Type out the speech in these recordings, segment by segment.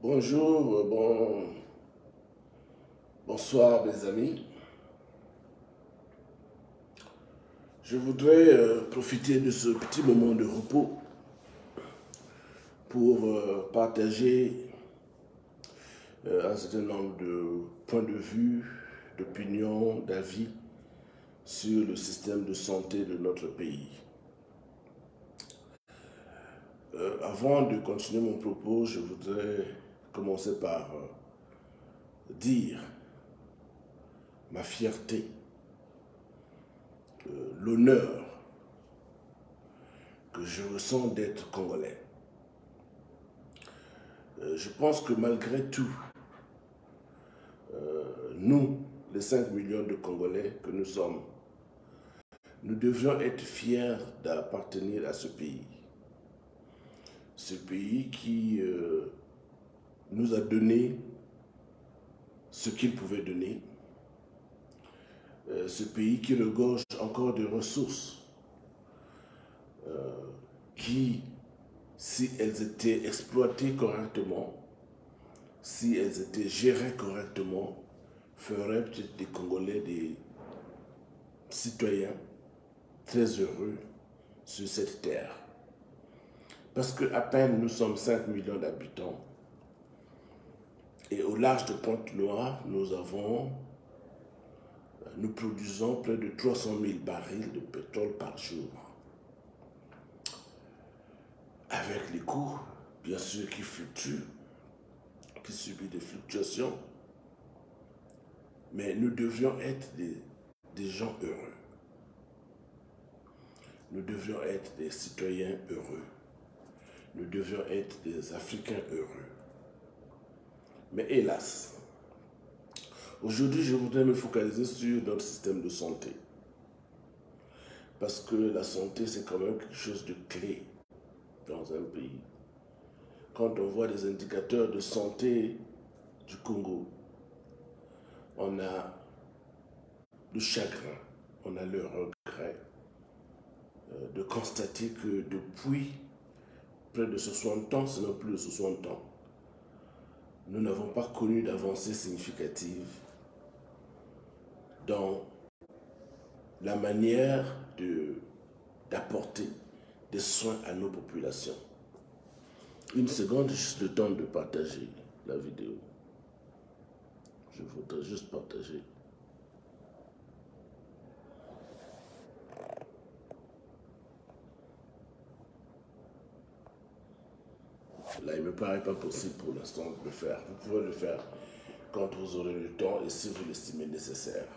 Bonjour, bonsoir mes amis. Je voudrais profiter de ce petit moment de repos pour partager un certain nombre de points de vue, d'opinions, d'avis sur le système de santé de notre pays. Avant de continuer mon propos, je voudrais commencer par dire ma fierté, l'honneur que je ressens d'être congolais. Je pense que malgré tout, nous, les 5 millions de Congolais que nous sommes, nous devions être fiers d'appartenir à ce pays. Ce pays qui nous a donné ce qu'il pouvait donner. Ce pays qui regorge encore de ressources qui, si elles étaient exploitées correctement, si elles étaient gérées correctement, feraient peut-être des Congolais des citoyens très heureux sur cette terre. Parce qu'à peine nous sommes 5 millions d'habitants et au large de Pointe-Noire, nous produisons près de 300 000 barils de pétrole par jour. Avec les coûts, bien sûr, qui fluctuent, qui subissent des fluctuations, mais nous devions être des gens heureux. Nous devions être des citoyens heureux. Nous devions être des Africains heureux. Mais hélas, aujourd'hui, je voudrais me focaliser sur notre système de santé. Parce que la santé, c'est quand même quelque chose de clé dans un pays. Quand on voit des indicateurs de santé du Congo, on a le chagrin, on a le regret de constater que depuis près de 60 ans, sinon plus de 60 ans, nous n'avons pas connu d'avancée significative dans la manière d'apporter des soins à nos populations. Une seconde, juste le temps de partager la vidéo. Je voudrais juste partager. Là, il ne me paraît pas possible pour l'instant de le faire. Vous pouvez le faire quand vous aurez le temps et si vous l'estimez nécessaire.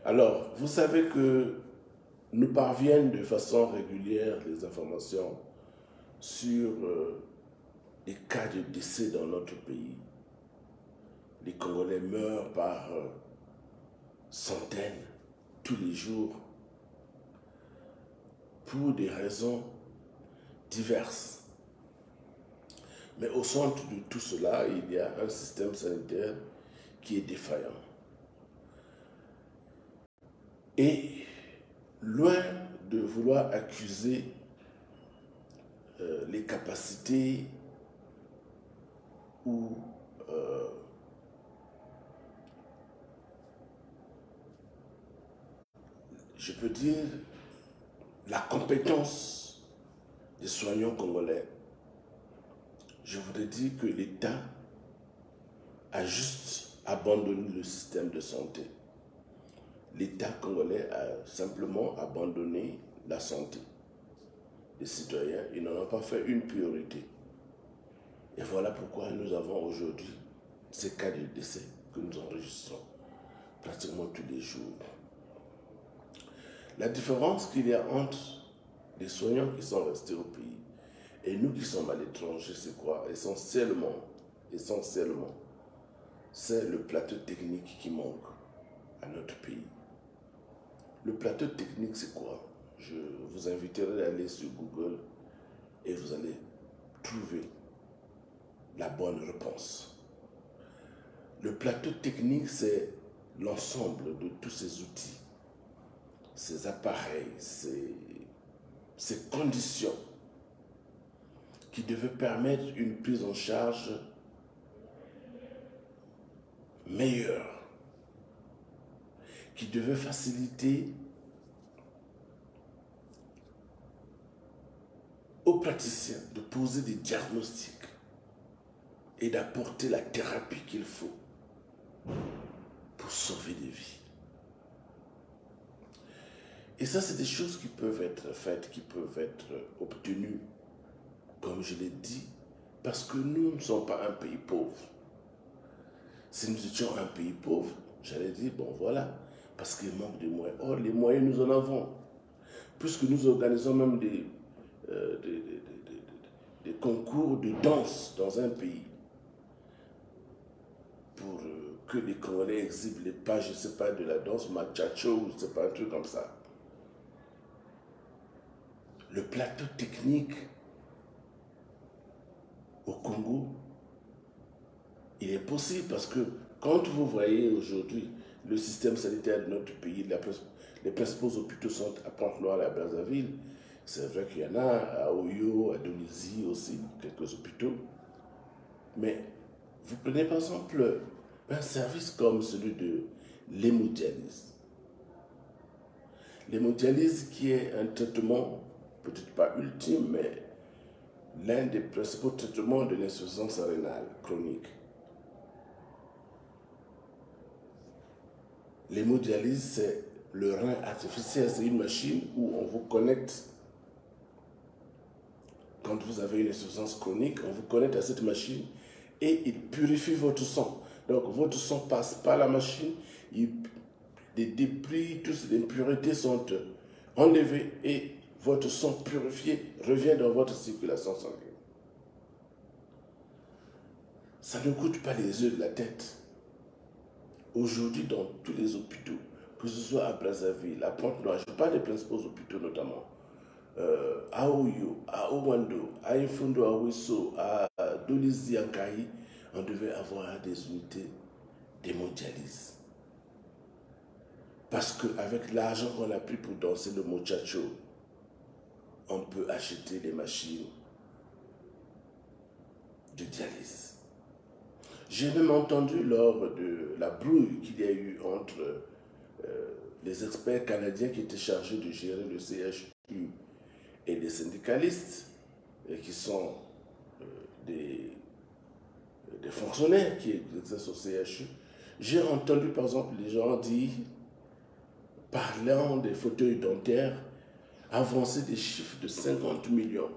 Alors, vous savez que nous parviennent de façon régulière les informations sur les cas de décès dans notre pays. Les Congolais meurent par centaines tous les jours pour des raisons diverses. Mais au centre de tout cela, il y a un système sanitaire qui est défaillant. Et loin de vouloir accuser les capacités ou je peux dire la compétence des soignants congolais, je voudrais dire que l'État a juste abandonné le système de santé. L'État congolais a simplement abandonné la santé des citoyens. Ils n'en ont pas fait une priorité. Et voilà pourquoi nous avons aujourd'hui ces cas de décès que nous enregistrons pratiquement tous les jours. La différence qu'il y a entre les soignants qui sont restés au pays et nous qui sommes à l'étranger, c'est quoi? Essentiellement, c'est le plateau technique qui manque à notre pays. Le plateau technique, c'est quoi? Je vous inviterai à aller sur Google et vous allez trouver la bonne réponse. Le plateau technique, c'est l'ensemble de tous ces outils, ces appareils, ces conditions qui devait permettre une prise en charge meilleure, qui devait faciliter aux praticiens de poser des diagnostics et d'apporter la thérapie qu'il faut pour sauver des vies. Et ça, c'est des choses qui peuvent être faites, qui peuvent être obtenues, comme je l'ai dit, parce que nous ne sommes pas un pays pauvre. Si nous étions un pays pauvre, j'allais dire, bon voilà, parce qu'il manque de moyens. Or, les moyens, nous en avons. Puisque nous organisons même des concours de danse dans un pays pour que les Congolais exhibent les pas, je ne sais pas, de la danse machacho, je ne sais pas, un truc comme ça. Le plateau technique au Congo, il est possible parce que quand vous voyez aujourd'hui le système sanitaire de notre pays, les principaux hôpitaux sont à Pointe-Noire et à Brazzaville. C'est vrai qu'il y en a à Oyo, à Donizy aussi, quelques hôpitaux. Mais vous prenez par exemple un service comme celui de l'hémodialyse. L'hémodialyse qui est un traitement, peut-être pas ultime, mais l'un des principaux traitements de l'insuffisance rénale chronique. L'hémodialyse, c'est le rein artificiel, c'est une machine où on vous connecte. Quand vous avez une insuffisance chronique, on vous connecte à cette machine et il purifie votre sang. Donc votre sang passe par la machine, les débris, toutes les impuretés sont enlevées et votre sang purifié revient dans votre circulation sanguine. Ça ne coûte pas les yeux de la tête. Aujourd'hui, dans tous les hôpitaux, que ce soit à Brazzaville, à Pointe-Noire, je parle des principaux hôpitaux notamment, à Oyo, à Owando, à Ifundo, à Wisso, à Donizy, à Nkayi, on devait avoir des unités d'hémodialyse. Parce qu'avec l'argent qu'on a pris pour danser le muchacho, on peut acheter des machines de dialyse. J'ai même entendu lors de la brouille qu'il y a eu entre les experts canadiens qui étaient chargés de gérer le CHU et les syndicalistes, et qui sont des fonctionnaires qui exercent au CHU. J'ai entendu par exemple les gens dire, parlant des fauteuils dentaires, avancer des chiffres de 50 millions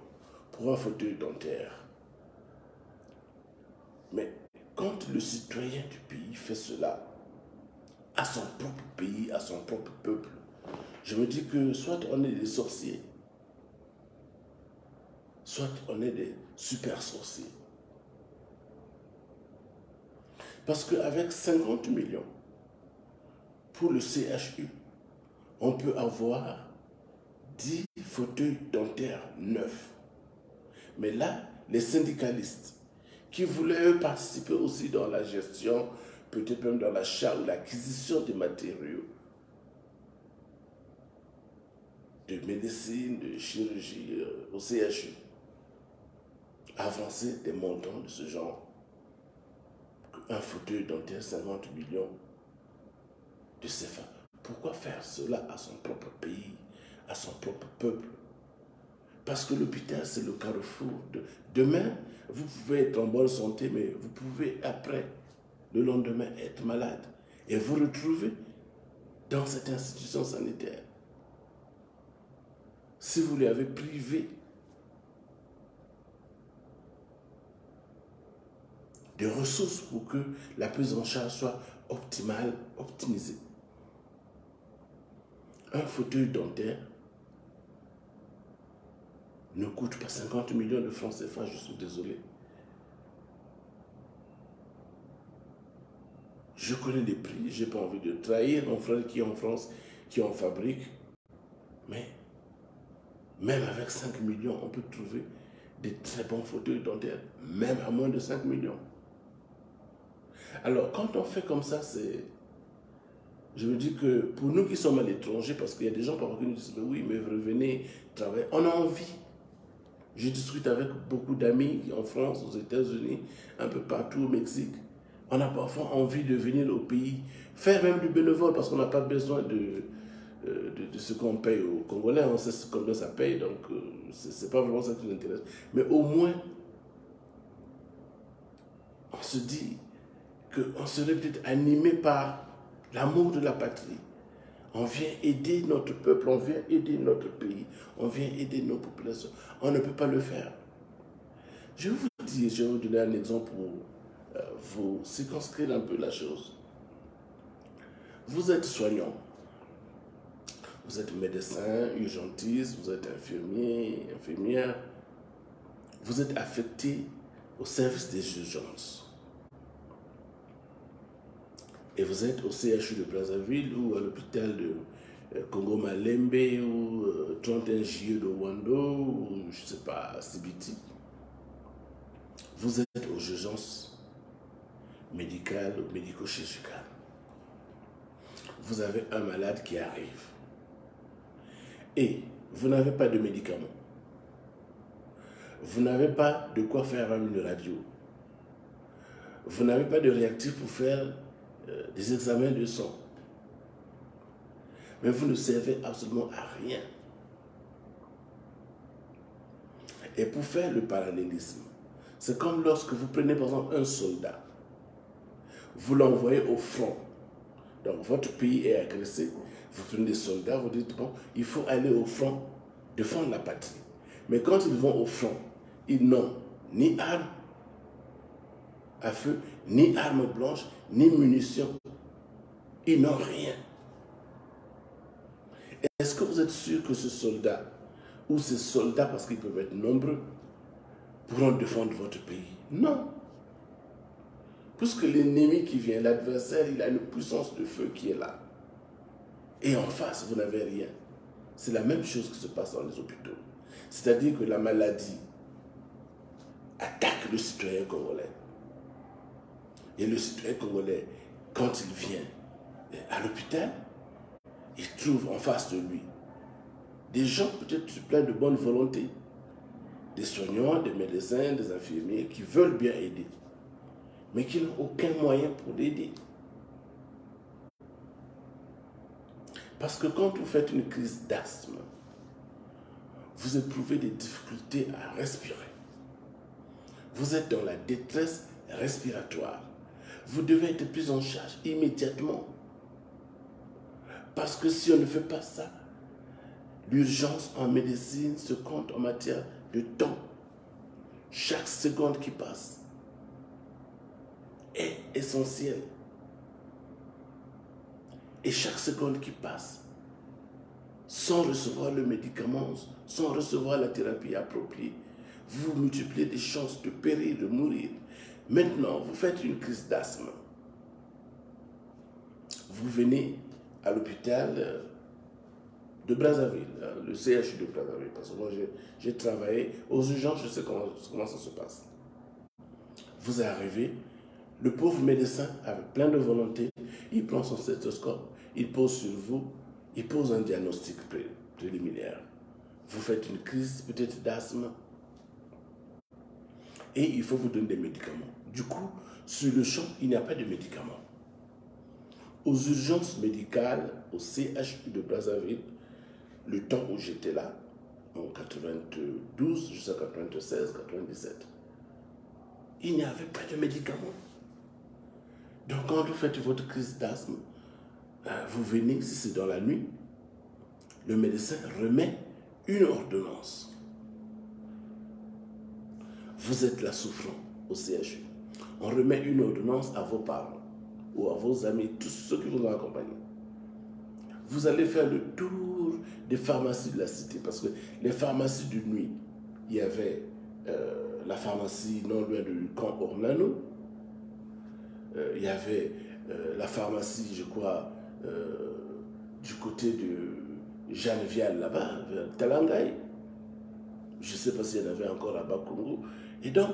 pour un fauteuil dentaire. Mais quand le citoyen du pays fait cela, à son propre pays, à son propre peuple, je me dis que soit on est des sorciers, soit on est des super sorciers. Parce qu'avec 50 millions pour le CHU, on peut avoir 10 fauteuils dentaires neufs. Mais là, les syndicalistes qui voulaient eux, participer aussi dans la gestion, peut-être même dans l'achat ou l'acquisition des matériaux de médecine, de chirurgie au CHU, avancer des montants de ce genre. Un fauteuil dentaire, 50 millions de CFA. Pourquoi faire cela à son propre pays, à son propre peuple? Parce que l'hôpital, c'est le carrefour. Demain, vous pouvez être en bonne santé, mais vous pouvez après, le lendemain, être malade et vous retrouver dans cette institution sanitaire. Si vous lui avez privé de ressources pour que la prise en charge soit optimale, optimisée. Un fauteuil dentaire ne coûte pas 50 millions de francs CFA, je suis désolé. Je connais les prix, je n'ai pas envie de trahir mon frère qui est en France, qui en fabrique, mais même avec 5 millions, on peut trouver des très bons fauteuils dentaires, même à moins de 5 millions. Alors, quand on fait comme ça, c'est... Je me dis que pour nous qui sommes à l'étranger, parce qu'il y a des gens parfois qui nous disent, mais oui, mais revenez travailler, on a envie. Je discute avec beaucoup d'amis en France, aux États-Unis, un peu partout au Mexique. On a parfois envie de venir au pays, faire même du bénévole parce qu'on n'a pas besoin de ce qu'on paye aux Congolais. On sait combien ça paye, donc c'est pas vraiment ça qui nous intéresse. Mais au moins, on se dit qu'on serait peut-être animé par l'amour de la patrie. On vient aider notre peuple, on vient aider notre pays, on vient aider nos populations. On ne peut pas le faire. Je vais vous dire, je vais vous donner un exemple pour vous circonscrire un peu la chose. Vous êtes soignant, vous êtes médecin, urgentiste, vous êtes infirmier, infirmière, vous êtes affecté au service des urgences. Et vous êtes au CHU de Brazzaville ou à l'hôpital de Congo Malembe ou 31 Juillet de Wando ou je ne sais pas, Sibiti. Vous êtes aux urgences médicales ou médico-chirurgicales. Vous avez un malade qui arrive. Et vous n'avez pas de médicaments. Vous n'avez pas de quoi faire une radio. Vous n'avez pas de réactif pour faire des examens de sang. Mais vous ne servez absolument à rien. Et pour faire le parallélisme, c'est comme lorsque vous prenez par exemple un soldat, vous l'envoyez au front. Donc votre pays est agressé, vous prenez des soldats, vous dites bon, il faut aller au front, défendre la patrie. Mais quand ils vont au front, ils n'ont ni armes à feu, ni armes blanches, ni munitions. Ils n'ont rien. Est-ce que vous êtes sûr que ce soldat, ou ces soldats, parce qu'ils peuvent être nombreux, pourront défendre votre pays? Non. Puisque l'ennemi qui vient, l'adversaire, il a une puissance de feu qui est là. Et en face, vous n'avez rien. C'est la même chose qui se passe dans les hôpitaux. C'est-à-dire que la maladie attaque le citoyen congolais. Et le citoyen congolais, quand il vient à l'hôpital, il trouve en face de lui des gens peut-être pleins de bonne volonté, des soignants, des médecins, des infirmiers qui veulent bien aider, mais qui n'ont aucun moyen pour l'aider. Parce que quand vous faites une crise d'asthme, vous éprouvez des difficultés à respirer. Vous êtes dans la détresse respiratoire. Vous devez être pris en charge immédiatement. Parce que si on ne fait pas ça, l'urgence en médecine se compte en matière de temps. Chaque seconde qui passe est essentielle. Et chaque seconde qui passe, sans recevoir le médicament, sans recevoir la thérapie appropriée, vous multipliez des chances de périr, de mourir. Maintenant, vous faites une crise d'asthme. Vous venez à l'hôpital de Brazzaville, le CHU de Brazzaville, parce que moi j'ai travaillé aux urgences, je sais comment ça se passe. Vous arrivez, le pauvre médecin, avec plein de volonté, il prend son stéthoscope, il pose sur vous, il pose un diagnostic préliminaire. Vous faites une crise peut-être d'asthme et il faut vous donner des médicaments. Du coup, sur le champ, il n'y a pas de médicaments. Aux urgences médicales, au CHU de Brazzaville, le temps où j'étais là, en 92 jusqu'à 96, 97, il n'y avait pas de médicaments. Donc quand vous faites votre crise d'asthme, vous venez, si c'est dans la nuit, le médecin remet une ordonnance. Vous êtes là souffrant au CHU. On remet une ordonnance à vos parents ou à vos amis, tous ceux qui vous ont accompagné. Vous allez faire le tour des pharmacies de la cité, parce que les pharmacies de nuit, il y avait la pharmacie non loin du camp Ornano, il y avait la pharmacie, je crois, du côté de Jeanne-Vial là-bas, vers Talangaï. Je ne sais pas s'il y en avait encore à Bakongo. Et donc,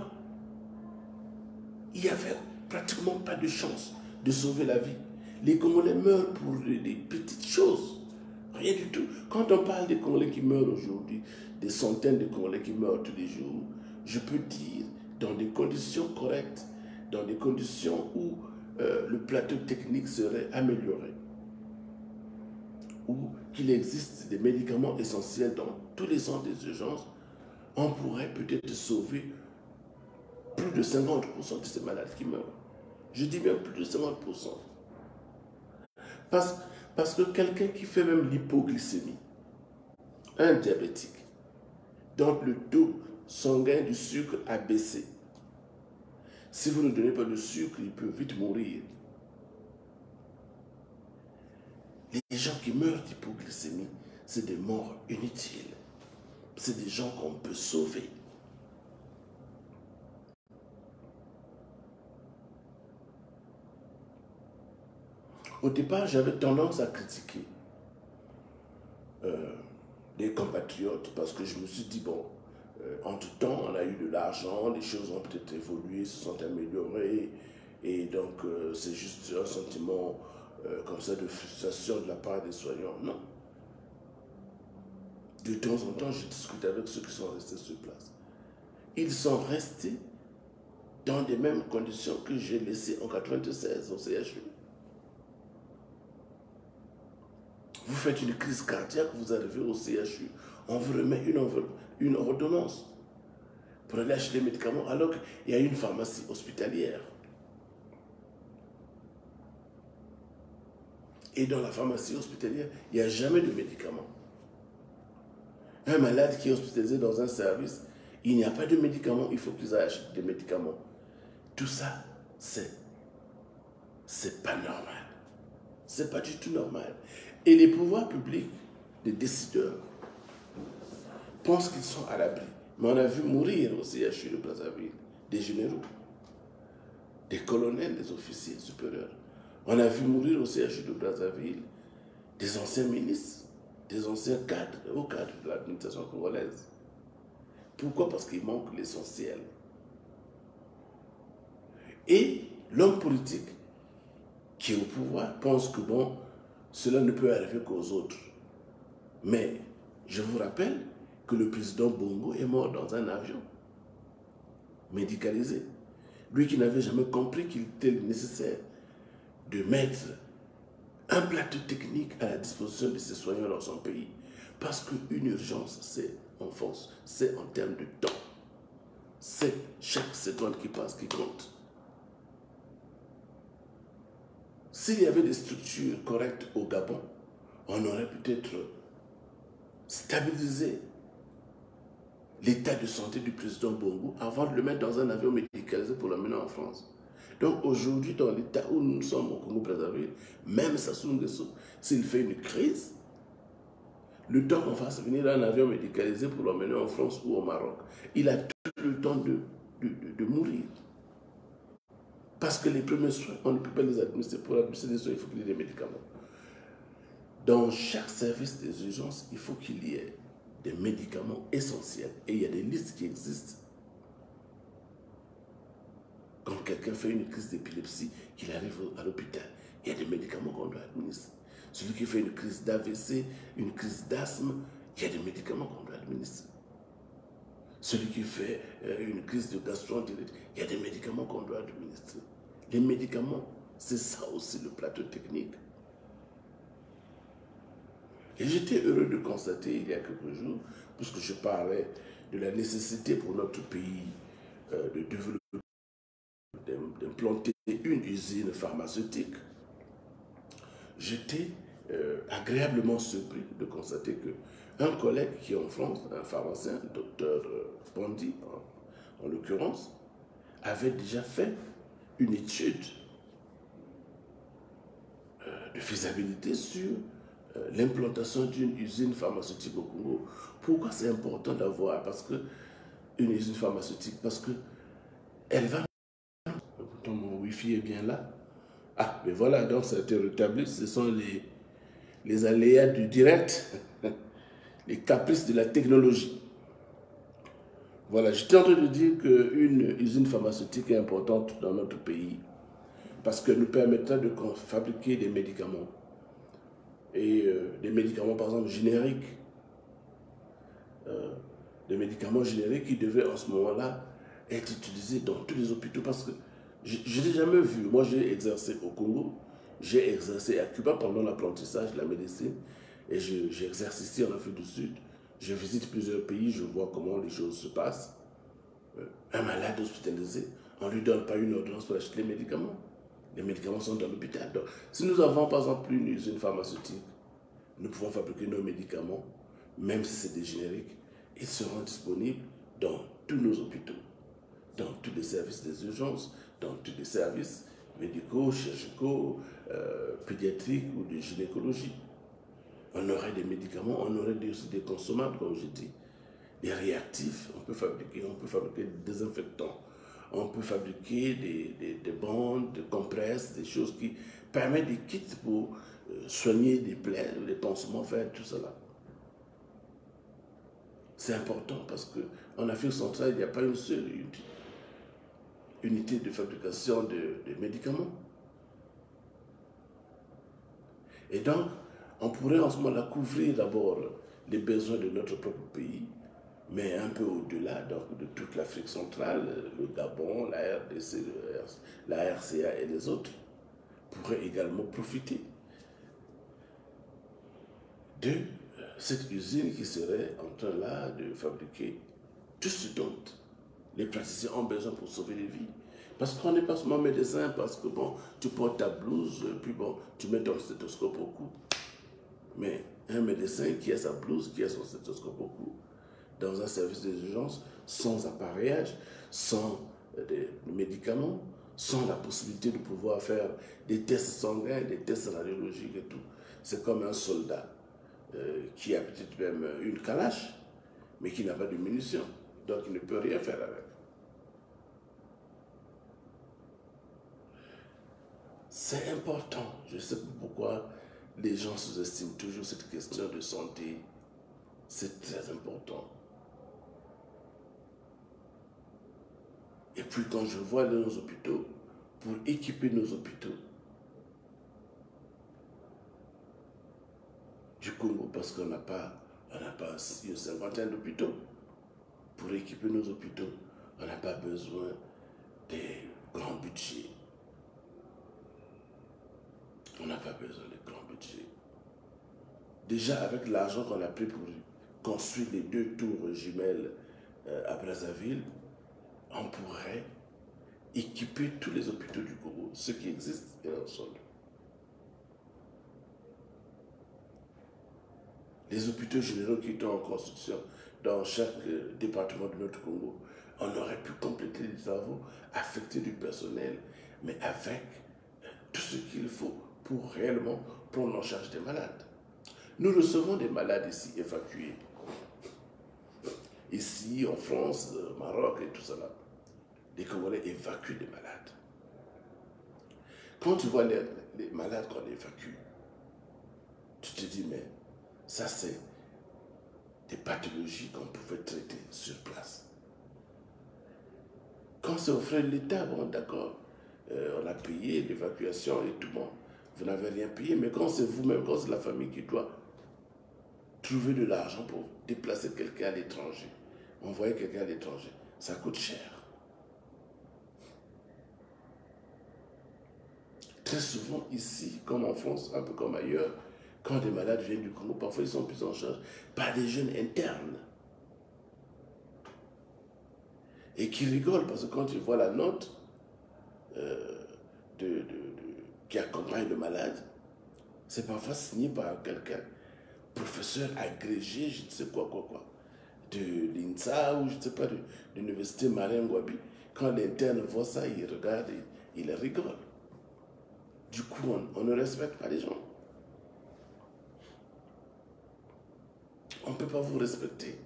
il n'y avait pratiquement pas de chance de sauver la vie. Les Congolais meurent pour des petites choses. Rien du tout. Quand on parle des Congolais qui meurent aujourd'hui, des centaines de Congolais qui meurent tous les jours, je peux dire, dans des conditions correctes, dans des conditions où le plateau technique serait amélioré, ou qu'il existe des médicaments essentiels dans tous les centres des urgences, on pourrait peut-être sauver plus de 50% de ces malades qui meurent. Je dis bien plus de 50%. Parce que quelqu'un qui fait même l'hypoglycémie, un diabétique, dont le taux sanguin du sucre a baissé, si vous ne donnez pas de sucre, il peut vite mourir. Les gens qui meurent d'hypoglycémie, c'est des morts inutiles. C'est des gens qu'on peut sauver. Au départ, j'avais tendance à critiquer les compatriotes parce que je me suis dit, bon, entre-temps, on a eu de l'argent, les choses ont peut-être évolué, se sont améliorées, et donc c'est juste un sentiment comme ça de frustration de la part des soignants. Non. De temps en temps, je discute avec ceux qui sont restés sur place. Ils sont restés dans les mêmes conditions que j'ai laissées en 1996 au CHU. Vous faites une crise cardiaque, vous arrivez au CHU, on vous remet une ordonnance pour aller acheter des médicaments alors qu'il y a une pharmacie hospitalière. Et dans la pharmacie hospitalière, il n'y a jamais de médicaments. Un malade qui est hospitalisé dans un service, il n'y a pas de médicaments, il faut qu'ils achètent des médicaments. Tout ça, c'est pas normal. C'est pas du tout normal. Et les pouvoirs publics, les décideurs, pensent qu'ils sont à l'abri. Mais on a vu mourir au CHU de Brazzaville des généraux, des colonels, des officiers supérieurs. On a vu mourir au CHU de Brazzaville des anciens ministres, des anciens cadres, hauts cadres de l'administration congolaise. Pourquoi? Parce qu'il manque l'essentiel. Et l'homme politique qui est au pouvoir pense que bon, cela ne peut arriver qu'aux autres. Mais je vous rappelle que le président Bongo est mort dans un avion médicalisé. Lui qui n'avait jamais compris qu'il était nécessaire de mettre un plateau technique à la disposition de ses soignants dans son pays. Parce qu'une urgence, c'est en force, c'est en termes de temps. C'est chaque seconde qui passe qui compte. S'il y avait des structures correctes au Gabon, on aurait peut-être stabilisé l'état de santé du président Bongo avant de le mettre dans un avion médicalisé pour l'emmener en France. Donc aujourd'hui, dans l'état où nous sommes au Congo-Brazzaville, même Sassou Nguesso, s'il fait une crise, le temps qu'on fasse venir un avion médicalisé pour l'emmener en France ou au Maroc, il a tout le temps de mourir. Parce que les premiers soins, on ne peut pas les administrer. Pour administrer les soins, il faut qu'il y ait des médicaments. Dans chaque service des urgences, il faut qu'il y ait des médicaments essentiels. Et il y a des listes qui existent. Quand quelqu'un fait une crise d'épilepsie, qu'il arrive à l'hôpital, il y a des médicaments qu'on doit administrer. Celui qui fait une crise d'AVC, une crise d'asthme, il y a des médicaments qu'on doit administrer. Celui qui fait une crise de gastroentérite, il y a des médicaments qu'on doit administrer. Les médicaments, c'est ça aussi le plateau technique. Et j'étais heureux de constater il y a quelques jours, puisque je parlais de la nécessité pour notre pays de développer, d'implanter une usine pharmaceutique. J'étais agréablement surpris de constater qu'un collègue qui est en France, un pharmacien, docteur Bondy en l'occurrence, avait déjà fait une étude de faisabilité sur l'implantation d'une usine pharmaceutique au Congo. Pourquoi c'est important d'avoir une usine pharmaceutique? Parce que elle va... Pourtant, mon Wi-Fi est bien là. Ah, mais voilà, donc ça a été rétabli. Ce sont les aléas du direct, les caprices de la technologie. Voilà, j'étais en train de dire qu'une usine pharmaceutique est importante dans notre pays parce qu'elle nous permettra de fabriquer des médicaments. Et des médicaments, par exemple, génériques. de médicaments génériques qui devaient en ce moment-là être utilisés dans tous les hôpitaux parce que je ne l'ai jamais vu. Moi, j'ai exercé au Congo, j'ai exercé à Cuba pendant l'apprentissage de la médecine et j'exerce ici en Afrique du Sud. Je visite plusieurs pays, je vois comment les choses se passent. Un malade hospitalisé, on ne lui donne pas une ordonnance pour acheter les médicaments. Les médicaments sont dans l'hôpital. Donc, si nous avons par exemple une usine pharmaceutique, nous pouvons fabriquer nos médicaments, même si c'est des génériques, ils seront disponibles dans tous nos hôpitaux, dans tous les services des urgences, dans tous les services médicaux, chirurgicaux, pédiatriques ou de gynécologie. On aurait des médicaments, on aurait aussi des consommables, comme je dis, des réactifs. On peut fabriquer des désinfectants, on peut fabriquer des bandes, des compresses, des choses qui permettent des kits pour soigner des plaies, les pansements, faire tout cela. C'est important parce qu'en Afrique centrale, il n'y a pas une seule unité de fabrication de médicaments. Et donc, on pourrait en ce moment-là couvrir d'abord les besoins de notre propre pays, mais un peu au-delà de toute l'Afrique centrale, le Gabon, la RDC, la RCA et les autres pourraient également profiter de cette usine qui serait en train là de fabriquer tout ce dont les praticiens ont besoin pour sauver les vies. Parce qu'on n'est pas seulement médecin, parce que bon, tu portes ta blouse, puis bon, tu mets ton stéthoscope au cou. Mais un médecin qui a sa blouse, qui a son stéthoscope au cou, dans un service des urgences, sans appareillage, sans des médicaments, sans la possibilité de pouvoir faire des tests sanguins, des tests radiologiques et tout. C'est comme un soldat qui a peut-être même une calache, mais qui n'a pas de munitions. Donc il ne peut rien faire avec. C'est important. Je ne sais pas pourquoi les gens sous-estiment toujours cette question de santé. C'est très important. Et puis quand je vois nos hôpitaux, pour équiper nos hôpitaux du Congo, parce qu'on n'a pas une cinquantaine d'hôpitaux, pour équiper nos hôpitaux, on n'a pas besoin des grands budgets. On n'a pas besoin de grands budgets. Déjà, avec l'argent qu'on a pris pour construire les 2 tours jumelles à Brazzaville, on pourrait équiper tous les hôpitaux du Congo, ceux qui existent et l'ensemble. Les hôpitaux généraux qui sont en construction dans chaque département de notre Congo, on aurait pu compléter les travaux, affecter du personnel, mais avec tout ce qu'il faut pour réellement prendre en charge des malades. Nous recevons des malades ici évacués. Ici, en France, au Maroc et tout cela. Les Congolais évacuent des malades. Quand tu vois les malades qu'on évacue, tu te dis, mais ça c'est des pathologies qu'on pouvait traiter sur place. Quand c'est au frais de l'État, bon d'accord, on a payé l'évacuation et tout, bon, vous n'avez rien payé, mais quand c'est vous-même, quand c'est la famille qui doit trouver de l'argent pour déplacer quelqu'un à l'étranger, envoyer quelqu'un à l'étranger, ça coûte cher. Très souvent ici, comme en France, un peu comme ailleurs, quand des malades viennent du Congo, parfois ils sont pris en charge par des jeunes internes. Et qui rigolent parce que quand ils voient la note qui accompagne le malade, c'est parfois signé par quelqu'un, professeur agrégé, je ne sais quoi, de l'INSA ou je ne sais pas, de l'université Marien Ngouabi. Quand l'interne voit ça, il regarde et il rigole. Du coup, on ne respecte pas les gens. On ne peut pas vous respecter.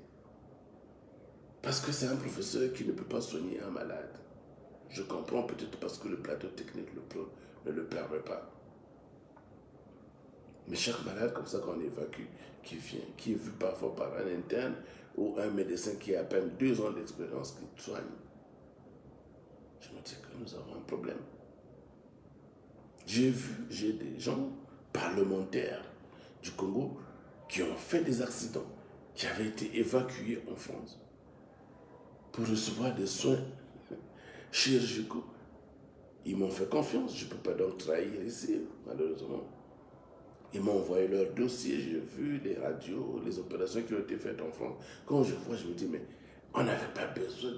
Parce que c'est un professeur qui ne peut pas soigner un malade. Je comprends peut-être parce que le plateau technique ne le permet pas. Mais chaque malade comme ça qu'on évacue, qui vient, qui est vu parfois par un interne ou un médecin qui a à peine 2 ans d'expérience qui soigne, je me dis que nous avons un problème. J'ai des gens parlementaires du Congo qui ont fait des accidents, qui avaient été évacués en France. pour recevoir des soins chirurgicaux. Ils m'ont fait confiance, je ne peux pas donc trahir ici, malheureusement. Ils m'ont envoyé leur dossier, j'ai vu les radios, les opérations qui ont été faites en France. Quand je vois, je me dis, mais on n'avait pas besoin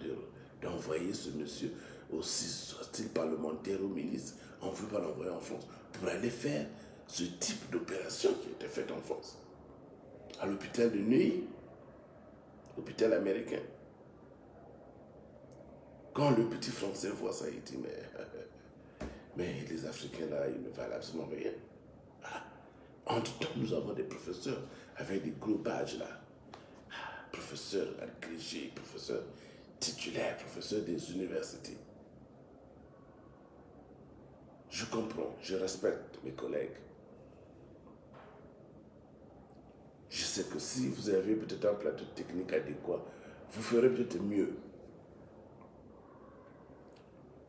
d'envoyer ce monsieur aussi, soit-il parlementaire ou ministre, on ne veut pas l'envoyer en France pour aller faire ce type d'opération qui était faite en France. À l'hôpital de Neuilly, l'hôpital américain. Quand le petit Français voit ça, il dit, mais les Africains là, ils ne valent absolument rien. Entre-temps, nous avons des professeurs avec des gros badges là. Professeurs agrégés, professeurs titulaires, professeurs des universités. Je comprends, je respecte mes collègues. Je sais que si vous avez peut-être un plateau technique adéquat, vous ferez peut-être mieux.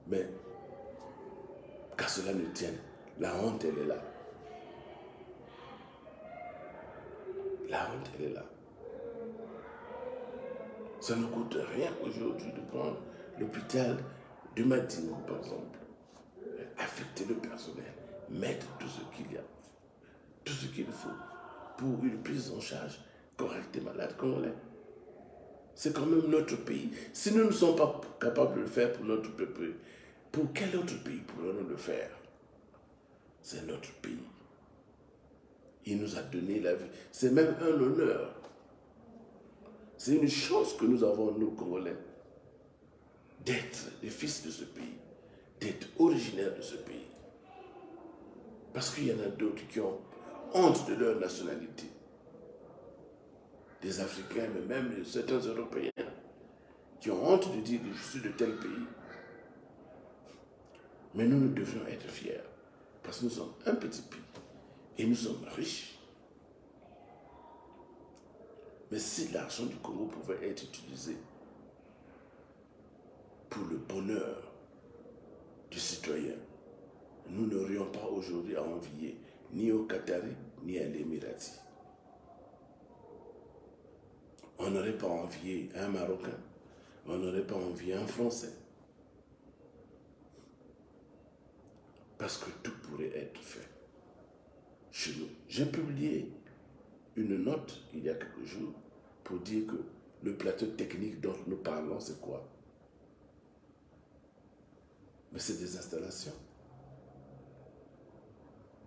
Mais, qu'à cela ne tienne, la honte, elle est là. La honte, elle est là. Ça ne coûte rien aujourd'hui de prendre l'hôpital de Madingo, par exemple, affecter le personnel, mettre tout ce qu'il y a, tout ce qu'il faut pour une prise en charge correcte des malades congolais. C'est quand même notre pays. Si nous ne sommes pas capables de le faire pour notre peuple, pour quel autre pays pourrons-nous le faire? C'est notre pays. Il nous a donné la vie. C'est même un honneur. C'est une chance que nous avons, nous, Congolais, d'être les fils de ce pays, d'être originaires de ce pays. Parce qu'il y en a d'autres qui ont honte de leur nationalité. Des Africains, mais même certains Européens, qui ont honte de dire que je suis de tel pays. Mais nous devrions être fiers, parce que nous sommes un petit pays, et nous sommes riches. Mais si l'argent du Congo pouvait être utilisé pour le bonheur du citoyen, nous n'aurions pas aujourd'hui à envier ni aux Qataris, ni à l'Émiratis. On n'aurait pas envié un Marocain, on n'aurait pas envié un Français. Parce que tout pourrait être fait chez nous. J'ai publié une note il y a quelques jours pour dire que le plateau technique dont nous parlons, c'est quoi? Mais c'est des installations.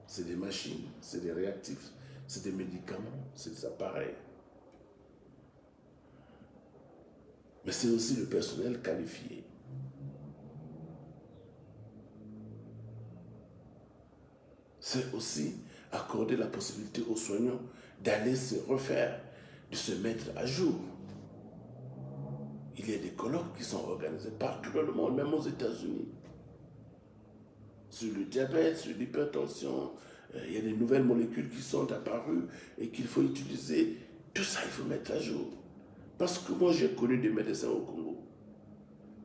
C'est des machines, c'est des réactifs, c'est des médicaments, c'est des appareils. Mais c'est aussi le personnel qualifié. C'est aussi accorder la possibilité aux soignants d'aller se refaire, de se mettre à jour. Il y a des colloques qui sont organisés partout dans le monde, même aux États-Unis. Sur le diabète, sur l'hypertension, il y a des nouvelles molécules qui sont apparues et qu'il faut utiliser. Tout ça, il faut mettre à jour. Parce que moi, j'ai connu des médecins au Congo.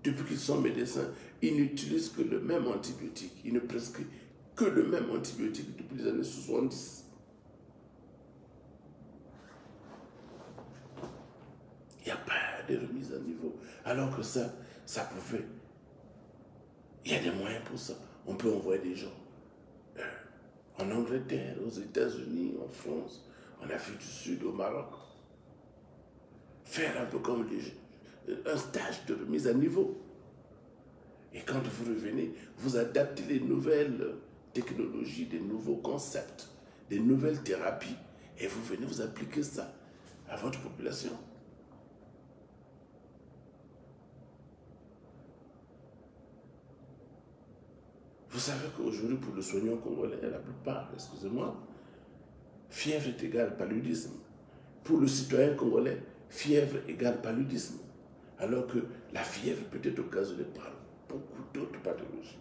Depuis qu'ils sont médecins, ils n'utilisent que le même antibiotique. Ils ne prescrivent que le même antibiotique depuis les années 70. Il n'y a pas de remise à niveau. Alors que ça pouvait. Il y a des moyens pour ça. On peut envoyer des gens en Angleterre, aux États-Unis, en France, en Afrique du Sud, au Maroc. Faire un peu comme un stage de remise à niveau. Et quand vous revenez, vous adaptez les nouvelles technologies, des nouveaux concepts, des nouvelles thérapies, et vous venez vous appliquer ça à votre population. Vous savez qu'aujourd'hui, pour le soignant congolais, la plupart, excusez-moi, fièvre est égale paludisme. Pour le citoyen congolais, fièvre égale paludisme. Alors que la fièvre peut être occasionnée par beaucoup d'autres pathologies.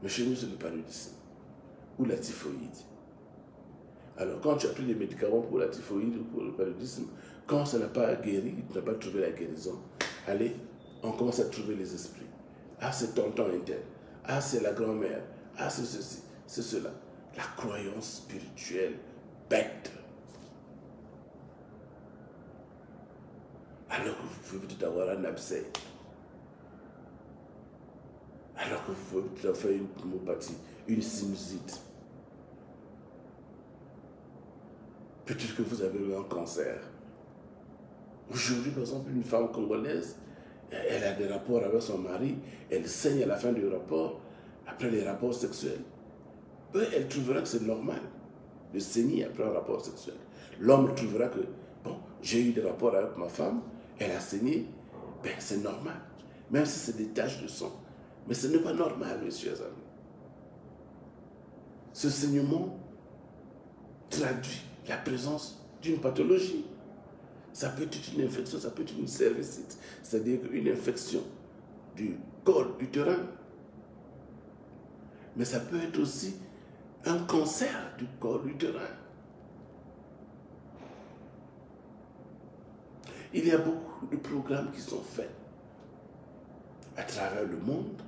Mais chez nous, c'est le paludisme ou la typhoïde. Alors, quand tu as pris des médicaments pour la typhoïde ou pour le paludisme, quand ça n'a pas guéri, tu n'as pas trouvé la guérison, allez, on commence à trouver les esprits. Ah, c'est tonton interne. Ah, c'est la grand-mère. Ah, c'est ceci, c'est cela. La croyance spirituelle bête. alors que vous pouvez peut-être avoir un abcès, alors que vous pouvez peut-être faire une pneumopathie, une sinusite. Peut-être que vous avez eu un cancer. Aujourd'hui, par exemple, une femme congolaise, elle a des rapports avec son mari, elle saigne à la fin du rapport, après les rapports sexuels. Elle trouvera que c'est normal de saigner après un rapport sexuel. L'homme trouvera que, bon, j'ai eu des rapports avec ma femme, elle a saigné, ben c'est normal. Même si c'est des taches de sang. Mais ce n'est pas normal, mes chers amis. Ce saignement traduit la présence d'une pathologie. Ça peut être une infection, ça peut être une cervicite, c'est-à-dire une infection du col utérin. Mais ça peut être aussi un cancer du col utérin. Il y a beaucoup de programmes qui sont faits à travers le monde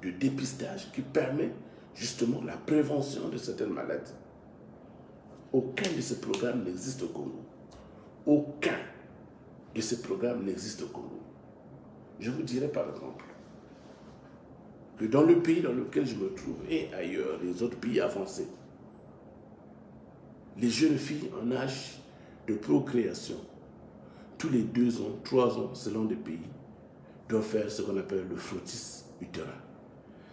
de dépistage qui permet justement la prévention de certaines maladies. Aucun de ces programmes n'existe au Congo. Aucun de ces programmes n'existe au Congo. Je vous dirais par exemple que dans le pays dans lequel je me trouve et ailleurs, les autres pays avancés, les jeunes filles en âge de procréation, tous les 2 ans, 3 ans, selon les pays, doivent faire ce qu'on appelle le frottis utérin.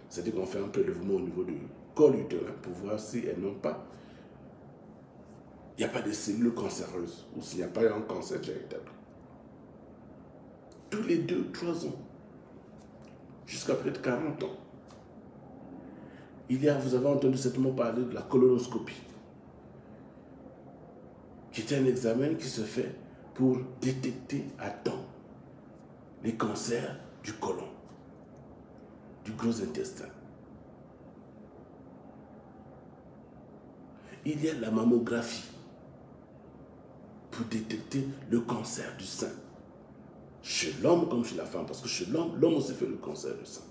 C'est-à-dire qu'on fait un prélèvement au niveau du col utérin pour voir si elles n'ont pas, il n'y a pas de cellules cancéreuses ou s'il n'y a pas un cancer véritable. Tous les 2-3 ans, jusqu'à peut-être 40 ans. Vous avez entendu certainement parler de la colonoscopie, qui est un examen qui se fait pour détecter à temps les cancers du côlon, du gros intestin. Il y a la mammographie pour détecter le cancer du sein, chez l'homme comme chez la femme, parce que chez l'homme, l'homme aussi fait le cancer du sein.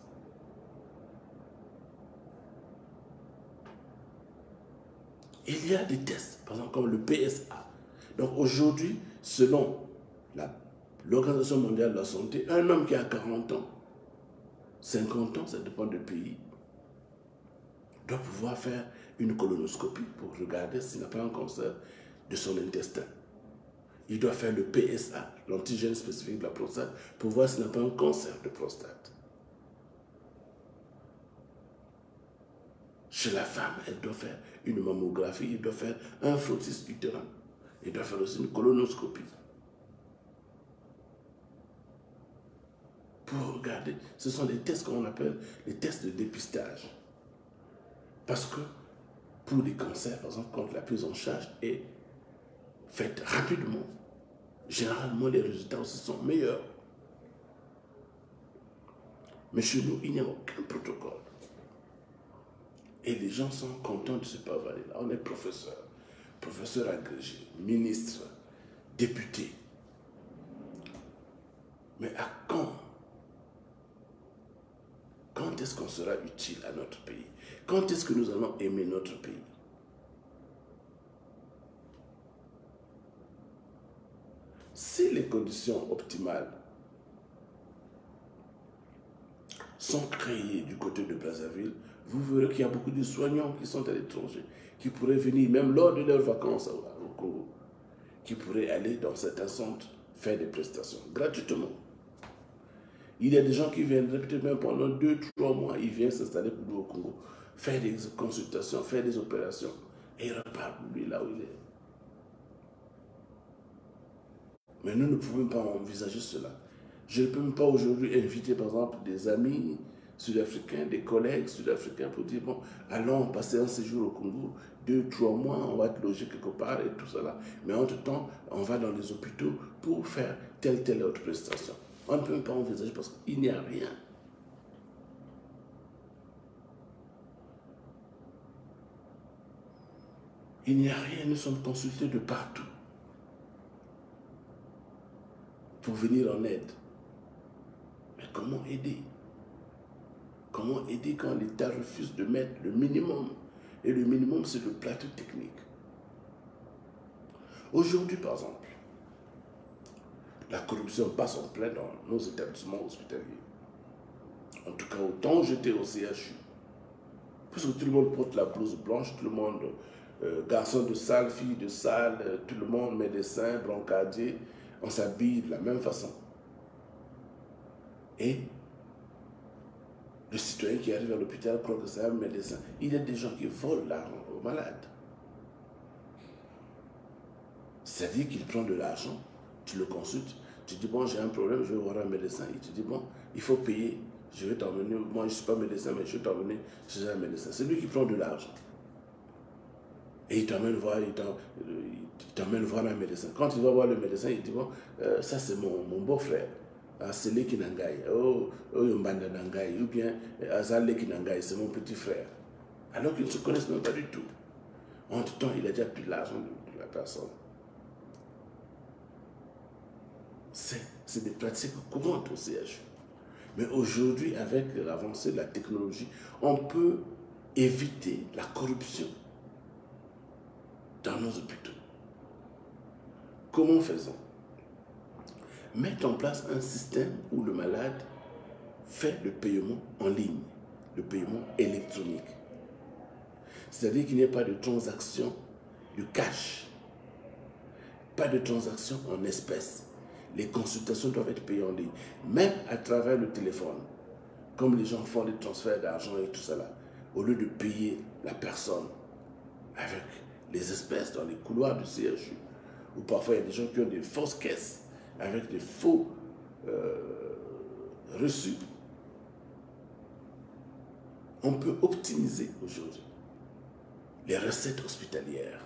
Il y a des tests, par exemple comme le PSA. Donc aujourd'hui, selon l'Organisation mondiale de la santé, un homme qui a 40 ans, 50 ans, ça dépend du pays, doit pouvoir faire une colonoscopie pour regarder s'il n'a pas un cancer de son intestin. Il doit faire le PSA, l'antigène spécifique de la prostate, pour voir s'il n'a pas un cancer de prostate. Chez la femme, elle doit faire une mammographie, il doit faire un frottis utérin. Il doit faire aussi une colonoscopie. Pour regarder, ce sont des tests qu'on appelle les tests de dépistage. Parce que pour les cancers, par exemple, quand la prise en charge est faite rapidement, généralement les résultats aussi sont meilleurs. Mais chez nous, il n'y a aucun protocole. Et les gens sont contents de se pavaner. Là, on est professeur agrégé, ministre, député. Mais à quand? Quand est-ce qu'on sera utile à notre pays? Quand est-ce que nous allons aimer notre pays? Si les conditions optimales sont créées du côté de Brazzaville, vous verrez qu'il y a beaucoup de soignants qui sont à l'étranger, qui pourraient venir même lors de leurs vacances au Congo, qui pourraient aller dans certains centres faire des prestations gratuitement. Il y a des gens qui viennent peut-être même pendant 2-3 mois, ils viennent s'installer pour nous au Congo, faire des consultations, faire des opérations, et ils repartent pour lui là où il est. Mais nous ne pouvons pas envisager cela. Je ne peux même pas aujourd'hui inviter par exemple des amis sud-africains, des collègues sud-africains pour dire bon, allons passer un séjour au Congo, 2-3 mois, on va être logé quelque part et tout cela. Mais entre-temps, on va dans les hôpitaux pour faire telle autre prestation. On ne peut même pas envisager parce qu'il n'y a rien. Il n'y a rien, nous sommes consultés de partout pour venir en aide. Mais comment aider? Comment aider quand l'État refuse de mettre le minimum? Et le minimum, c'est le plateau technique. Aujourd'hui, par exemple, La corruption passe en plein dans nos établissements hospitaliers. En tout cas, autant j'étais au CHU, puisque tout le monde porte la blouse blanche, tout le monde, garçon de salle, fille de salle, tout le monde, médecin, brancardier, on s'habille de la même façon. Et le citoyen qui arrive à l'hôpital croit que c'est un médecin. Il y a des gens qui volent l'argent aux malades. C'est-à-dire qu'il prend de l'argent, tu le consultes, tu dis bon j'ai un problème, je vais voir un médecin. Il te dit bon, il faut payer, je vais t'emmener, moi je ne suis pas médecin, mais je vais t'emmener chez un médecin. C'est lui qui prend de l'argent. Et il t'emmène voir, voir un médecin. Quand il va voir le médecin, il dit bon, ça c'est mon beau-frère. C'est Leki Nangaï, Mbanda Nangaï, ou bien Azal Leki Nangaï, c'est mon petit frère. Alors qu'ils ne se connaissent même pas du tout. En tout temps, il a déjà pris l'argent de la personne. C'est des pratiques courantes au CHU. Mais aujourd'hui, avec l'avancée de la technologie, on peut éviter la corruption dans nos hôpitaux. Comment faisons? Mettre en place un système où le malade fait le paiement en ligne, le paiement électronique. C'est-à-dire qu'il n'y a pas de transaction de cash, pas de transaction en espèces. Les consultations doivent être payées en ligne, même à travers le téléphone. Comme les gens font des transferts d'argent et tout ça là, au lieu de payer la personne avec les espèces dans les couloirs du CHU, ou parfois il y a des gens qui ont des fausses caisses avec des faux reçus. On peut optimiser aujourd'hui les recettes hospitalières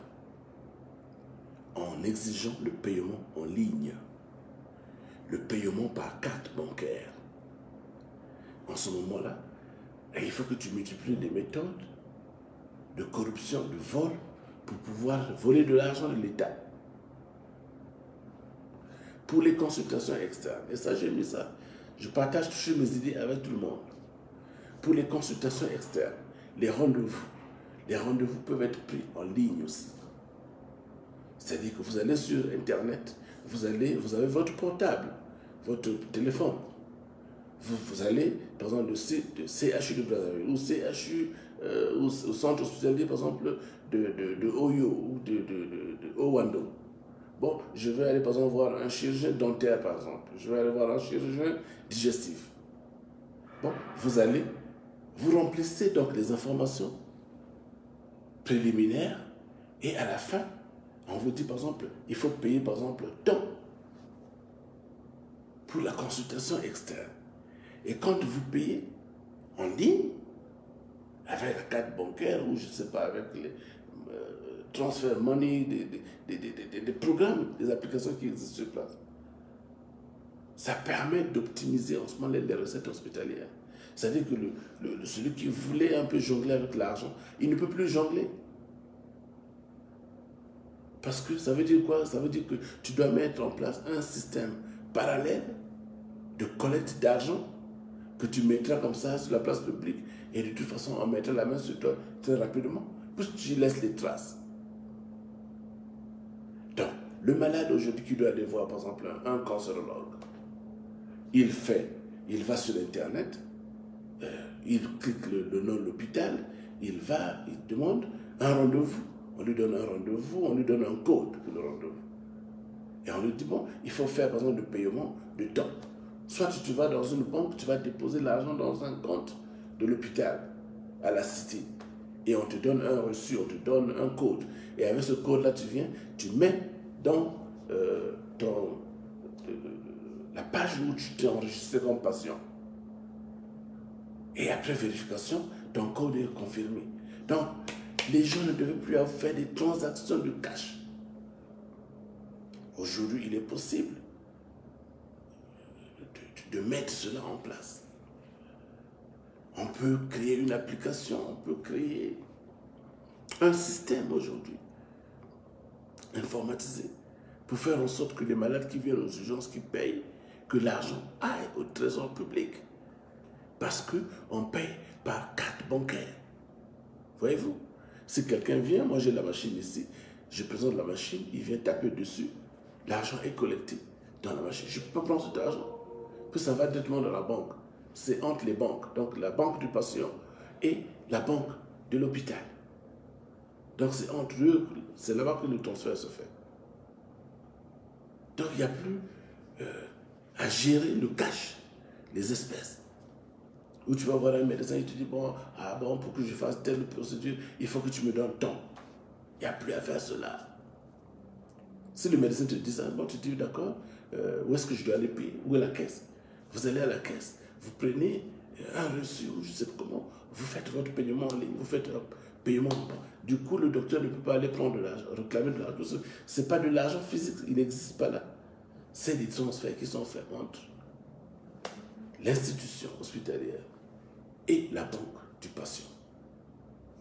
en exigeant le paiement en ligne, le paiement par carte bancaire. En ce moment-là, il faut que tu multiplies les méthodes de corruption, de vol, pour pouvoir voler de l'argent de l'État. Pour les consultations externes, et ça j'ai mis ça, je partage toujours mes idées avec tout le monde. Pour les consultations externes, les rendez-vous peuvent être pris en ligne aussi. C'est-à-dire que vous allez sur Internet, vous avez votre portable, votre téléphone. Vous allez, par exemple, le site de CHU de Brazzaville, ou CHU, au centre hospitalier, par exemple, de Oyo, ou de Owando. Bon, je vais aller, par exemple, voir un chirurgien dentaire, par exemple. Je vais aller voir un chirurgien digestif. Bon, vous remplissez donc les informations préliminaires, et à la fin, on vous dit, par exemple, il faut payer, par exemple, tant pour la consultation externe. Et quand vous payez en ligne, avec la carte bancaire, ou je ne sais pas, avec les transfer money, des programmes, des applications qui existent sur place, ça permet d'optimiser en ce moment les recettes hospitalières. C'est-à-dire que celui qui voulait un peu jongler avec l'argent, il ne peut plus jongler. Parce que ça veut dire quoi? Ça veut dire que tu dois mettre en place un système parallèle de collecte d'argent que tu mettras comme ça sur la place publique, et de toute façon on mettra la main sur toi très rapidement, puisque tu laisses les traces. Donc, le malade aujourd'hui qui doit aller voir par exemple un cancérologue, il va sur Internet, il clique le nom de l'hôpital, il demande un rendez-vous. On lui donne un rendez-vous, on lui donne un code pour le rendez-vous. Et on lui dit, bon, il faut faire par exemple le paiement de temps. Soit tu vas dans une banque, tu vas déposer l'argent dans un compte de l'hôpital, à la cité. Et on te donne un reçu, on te donne un code. Et avec ce code-là, tu viens, tu mets dans la page où tu t'es enregistré comme patient. Et après vérification, ton code est confirmé. Donc, les gens ne devaient plus faire des transactions de cash. Aujourd'hui, il est possible de mettre cela en place. On peut créer une application, on peut créer un système aujourd'hui informatisé pour faire en sorte que les malades qui viennent aux urgences, qui payent, que l'argent aille au trésor public. Parce qu'on paye par carte bancaire. Voyez-vous? Si quelqu'un vient, moi j'ai la machine ici, je présente la machine, il vient taper dessus, l'argent est collecté. dans la machine. Je ne peux pas prendre cet argent. Que ça va directement dans la banque. C'est entre les banques. Donc la banque du patient et la banque de l'hôpital. Donc c'est entre eux, c'est là-bas que le transfert se fait. Donc il n'y a plus à gérer le cash, les espèces. Où tu vas voir un médecin, il te dit, bon, pour que je fasse telle procédure, il faut que tu me donnes tant. Il n'y a plus à faire cela. Si le médecin te dit ça, bon, tu te dis, d'accord, où est-ce que je dois aller payer? Où est la caisse? Vous allez à la caisse, vous prenez un reçu, ou je ne sais pas comment, vous faites votre paiement en ligne, vous faites un paiement en banque. Du coup, le docteur ne peut pas aller prendre de l'argent, réclamer de l'argent. Ce n'est pas de l'argent physique, il n'existe pas là. C'est des transferts qui sont faits entre l'institution hospitalière et la banque du patient.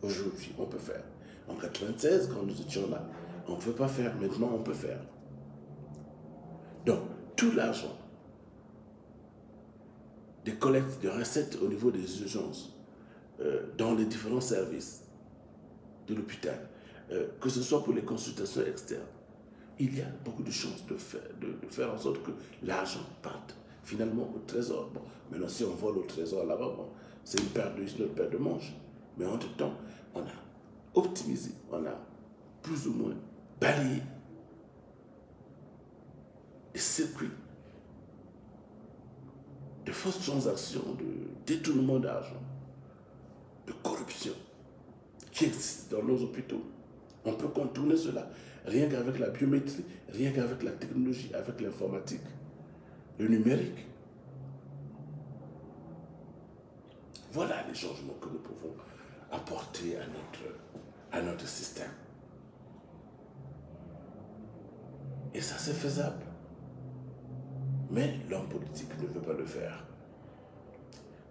Aujourd'hui, on peut faire. En 1996, quand nous étions là, on ne peut pas faire. Maintenant, on peut faire. Donc, tout l'argent des collectes de recettes au niveau des urgences, dans les différents services de l'hôpital, que ce soit pour les consultations externes, il y a beaucoup de chances de faire en sorte que l'argent parte finalement au trésor. Bon, maintenant, si on vole au trésor là-bas, bon, c'est une paire de manches. Mais en tout temps, on a optimisé, on a plus ou moins balayé des circuits de fausses transactions, de détournement d'argent, de corruption qui existent dans nos hôpitaux. On peut contourner cela rien qu'avec la biométrie, rien qu'avec la technologie, avec l'informatique, le numérique. Voilà les changements que nous pouvons apporter à notre système. Et ça, c'est faisable. Mais l'homme politique ne veut pas le faire.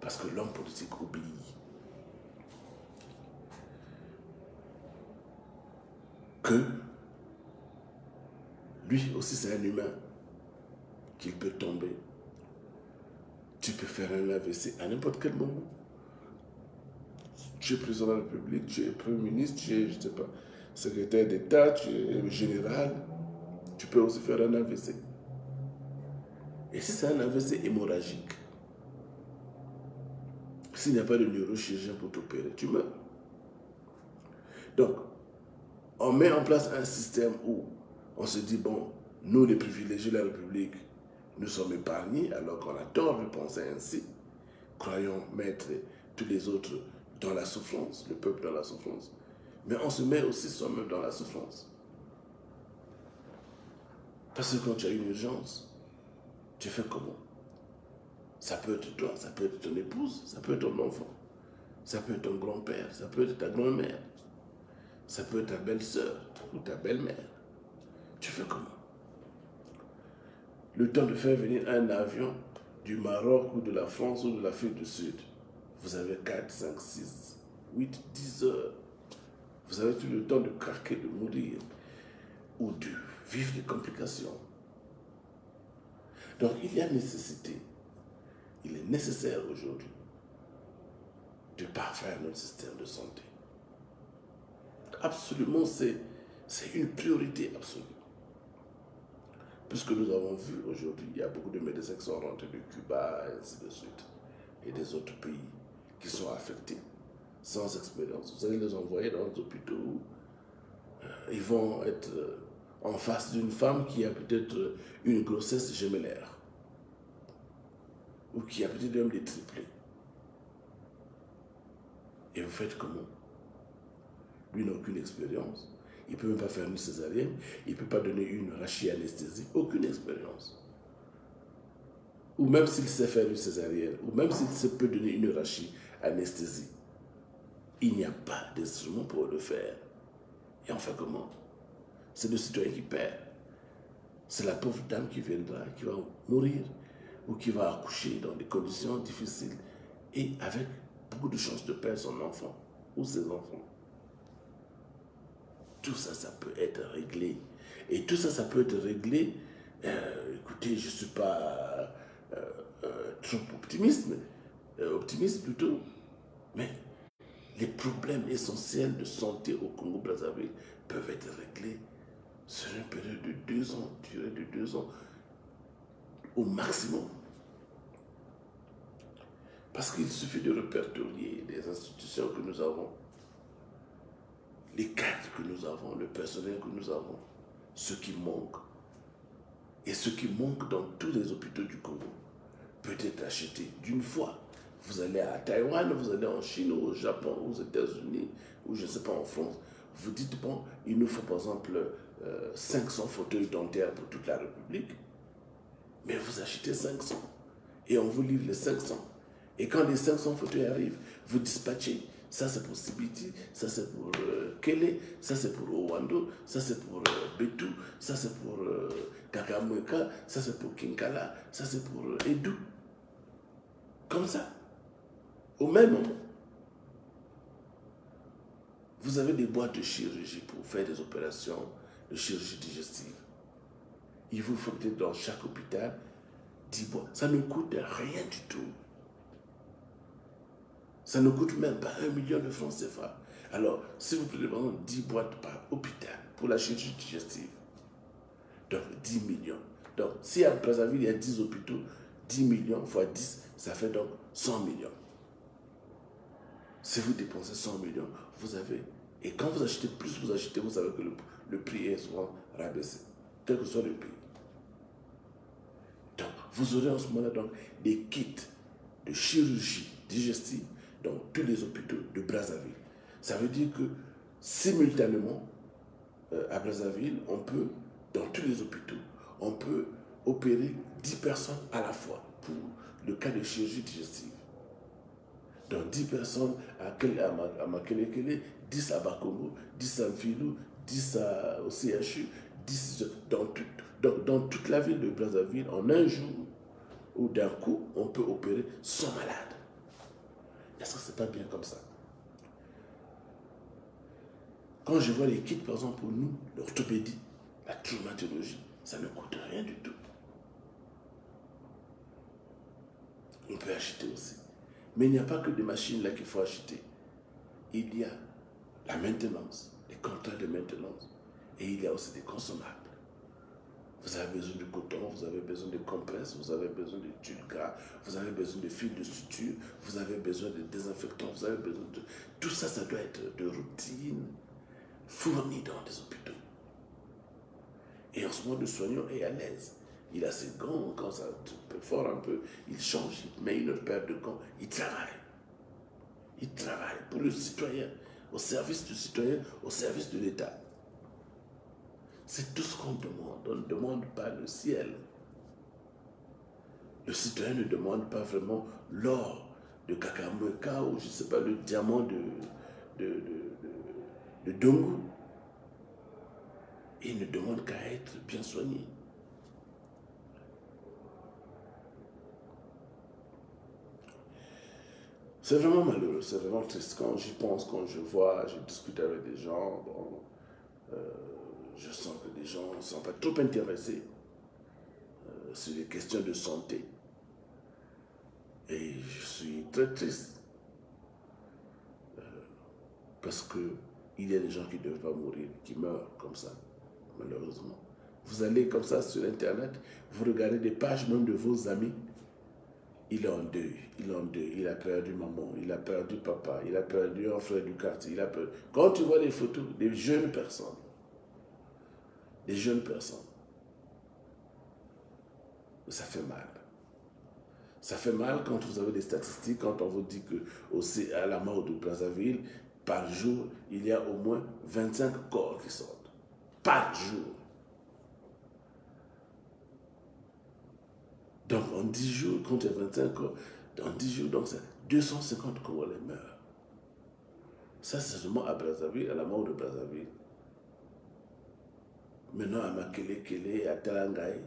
Parce que l'homme politique oublie que lui aussi c'est un humain, qu'il peut tomber. Tu peux faire un AVC à n'importe quel moment. Tu es président de la République, tu es Premier ministre, tu es, je ne sais pas, secrétaire d'État, tu es général. Tu peux aussi faire un AVC. Et si c'est un AVC hémorragique, s'il n'y a pas de neurochirurgien pour t'opérer, tu meurs. Donc, on met en place un système où on se dit, bon, nous les privilégiés de la République, nous sommes épargnés, alors qu'on a tort de penser ainsi. Croyons mettre tous les autres dans la souffrance, le peuple dans la souffrance. Mais on se met aussi soi-même dans la souffrance. Parce que quand tu as une urgence, tu fais comment? Ça peut être toi, ça peut être ton épouse, ça peut être ton enfant, ça peut être ton grand-père, ça peut être ta grand-mère, ça peut être ta belle-sœur ou ta belle-mère. Tu fais comment? Le temps de faire venir un avion du Maroc ou de la France ou de l'Afrique du Sud, vous avez 4, 5, 6, 8, 10 heures. Vous avez tout le temps de craquer, de mourir ou de vivre des complications. Donc il y a nécessité, il est nécessaire aujourd'hui de parfaire notre système de santé. Absolument, c'est une priorité absolue. Puisque nous avons vu aujourd'hui, il y a beaucoup de médecins qui sont rentrés de Cuba, et ainsi de suite, et des autres pays qui sont affectés, sans expérience. Vous allez les envoyer dans les hôpitaux où ils vont être en face d'une femme qui a peut-être une grossesse gémellaire, ou qui a peut-être même des triplés. Et vous faites comment? Lui n'a aucune expérience. Il ne peut même pas faire une césarienne. Il ne peut pas donner une rachianesthésie. Aucune expérience. Ou même s'il sait faire une césarienne, ou même s'il peut donner une rachianesthésie, il n'y a pas d'instrument pour le faire. Et on fait comment? C'est le citoyen qui perd. C'est la pauvre dame qui viendra, qui va mourir, ou qui va accoucher dans des conditions difficiles, et avec beaucoup de chances de perdre son enfant, ou ses enfants. Tout ça, ça peut être réglé. Et tout ça, ça peut être réglé. Écoutez, je ne suis pas trop optimiste plutôt. Mais les problèmes essentiels de santé au Congo-Brazzaville peuvent être réglés sur une période de 2 ans, durée de 2 ans. au maximum. Parce qu'il suffit de répertorier les institutions que nous avons, les cadres que nous avons, le personnel que nous avons, ce qui manque. Et ce qui manque dans tous les hôpitaux du Congo peut être acheté d'une fois. Vous allez à Taïwan, vous allez en Chine, au Japon, aux États-Unis, ou je ne sais pas, en France. Vous dites, bon, il nous faut par exemple 500 fauteuils dentaires pour toute la République. Mais vous achetez 500 et on vous livre les 500. Et quand les 500 fauteuils arrivent, vous dispatchez. Ça c'est pour Sibiti, ça c'est pour Kele, ça c'est pour Owando, ça c'est pour Betou, ça c'est pour Kakamweka, ça c'est pour Kinkala, ça c'est pour Edu. Comme ça. Au même moment. Vous avez des boîtes de chirurgie pour faire des opérations de chirurgie digestive. Il vous faut peut-être dans chaque hôpital 10 boîtes. Ça ne coûte rien du tout. Ça ne coûte même pas 1 million de francs CFA. Alors, si vous prenez par exemple 10 boîtes par hôpital pour la chirurgie digestive, donc 10 millions. Donc, si à Brazzaville, il y a 10 hôpitaux, 10 millions fois 10, ça fait donc 100 millions. Si vous dépensez 100 millions, vous avez... Et quand vous achetez plus, vous achetez, vous savez que le prix est souvent rabaissé, quel que soit le prix. Donc, vous aurez en ce moment-là donc des kits de chirurgie digestive dans tous les hôpitaux de Brazzaville. Ça veut dire que simultanément, à Brazzaville, on peut, dans tous les hôpitaux, on peut opérer 10 personnes à la fois pour le cas de chirurgie digestive. Donc 10 personnes à Makelekele, 10 à Bakongo, 10 à Mfilou, 10 au CHU, 10 dans toute la ville de Brazzaville, en un jour ou d'un coup, on peut opérer 100 malades. Est-ce que ce n'est pas bien comme ça? Quand je vois les kits, par exemple, pour nous, l'orthopédie, la traumatologie, ça ne coûte rien du tout. On peut acheter aussi. Mais il n'y a pas que des machines là qu'il faut acheter. Il y a la maintenance, les contrats de maintenance. Et il y a aussi des consommables. Vous avez besoin de coton, vous avez besoin de compresses, vous avez besoin de tuiles gras, vous avez besoin de fils de suture, vous avez besoin de désinfectants, vous avez besoin de... Tout ça, ça doit être de routine, fourni dans des hôpitaux. Et en ce moment, le soignant est à l'aise. Il a ses gants, quand ça peut fort un peu, il change, il met une autre paire de gants, il travaille. Il travaille pour le citoyen, au service du citoyen, au service de l'État. C'est tout ce qu'on demande. On ne demande pas le ciel. Le citoyen ne demande pas vraiment l'or de Kakamweka ou je ne sais pas, le diamant de Dongo. Il ne demande qu'à être bien soigné. C'est vraiment malheureux, c'est vraiment triste. Quand j'y pense, quand je vois, je discute avec des gens, bon, je sens que les gens ne sont pas trop intéressés sur les questions de santé. Et je suis très triste. Parce qu'il y a des gens qui ne doivent pas mourir, qui meurent comme ça, malheureusement. Vous allez comme ça sur Internet, vous regardez des pages même de vos amis. Il est en deuil, il a perdu maman, il a perdu papa, il a perdu un frère du quartier, il a perdu... Quand tu vois les photos des jeunes personnes, ça fait mal. Ça fait mal quand vous avez des statistiques, quand on vous dit qu'à la mort de Brazzaville, par jour, il y a au moins 25 corps qui sortent. Par jour. Donc, en 10 jours, quand il y a 25 corps, dans 10 jours, donc 250 Congolais meurent. Ça, c'est seulement à Brazzaville, à la mort de Brazzaville. Maintenant, à Makelekele, à Talangaï,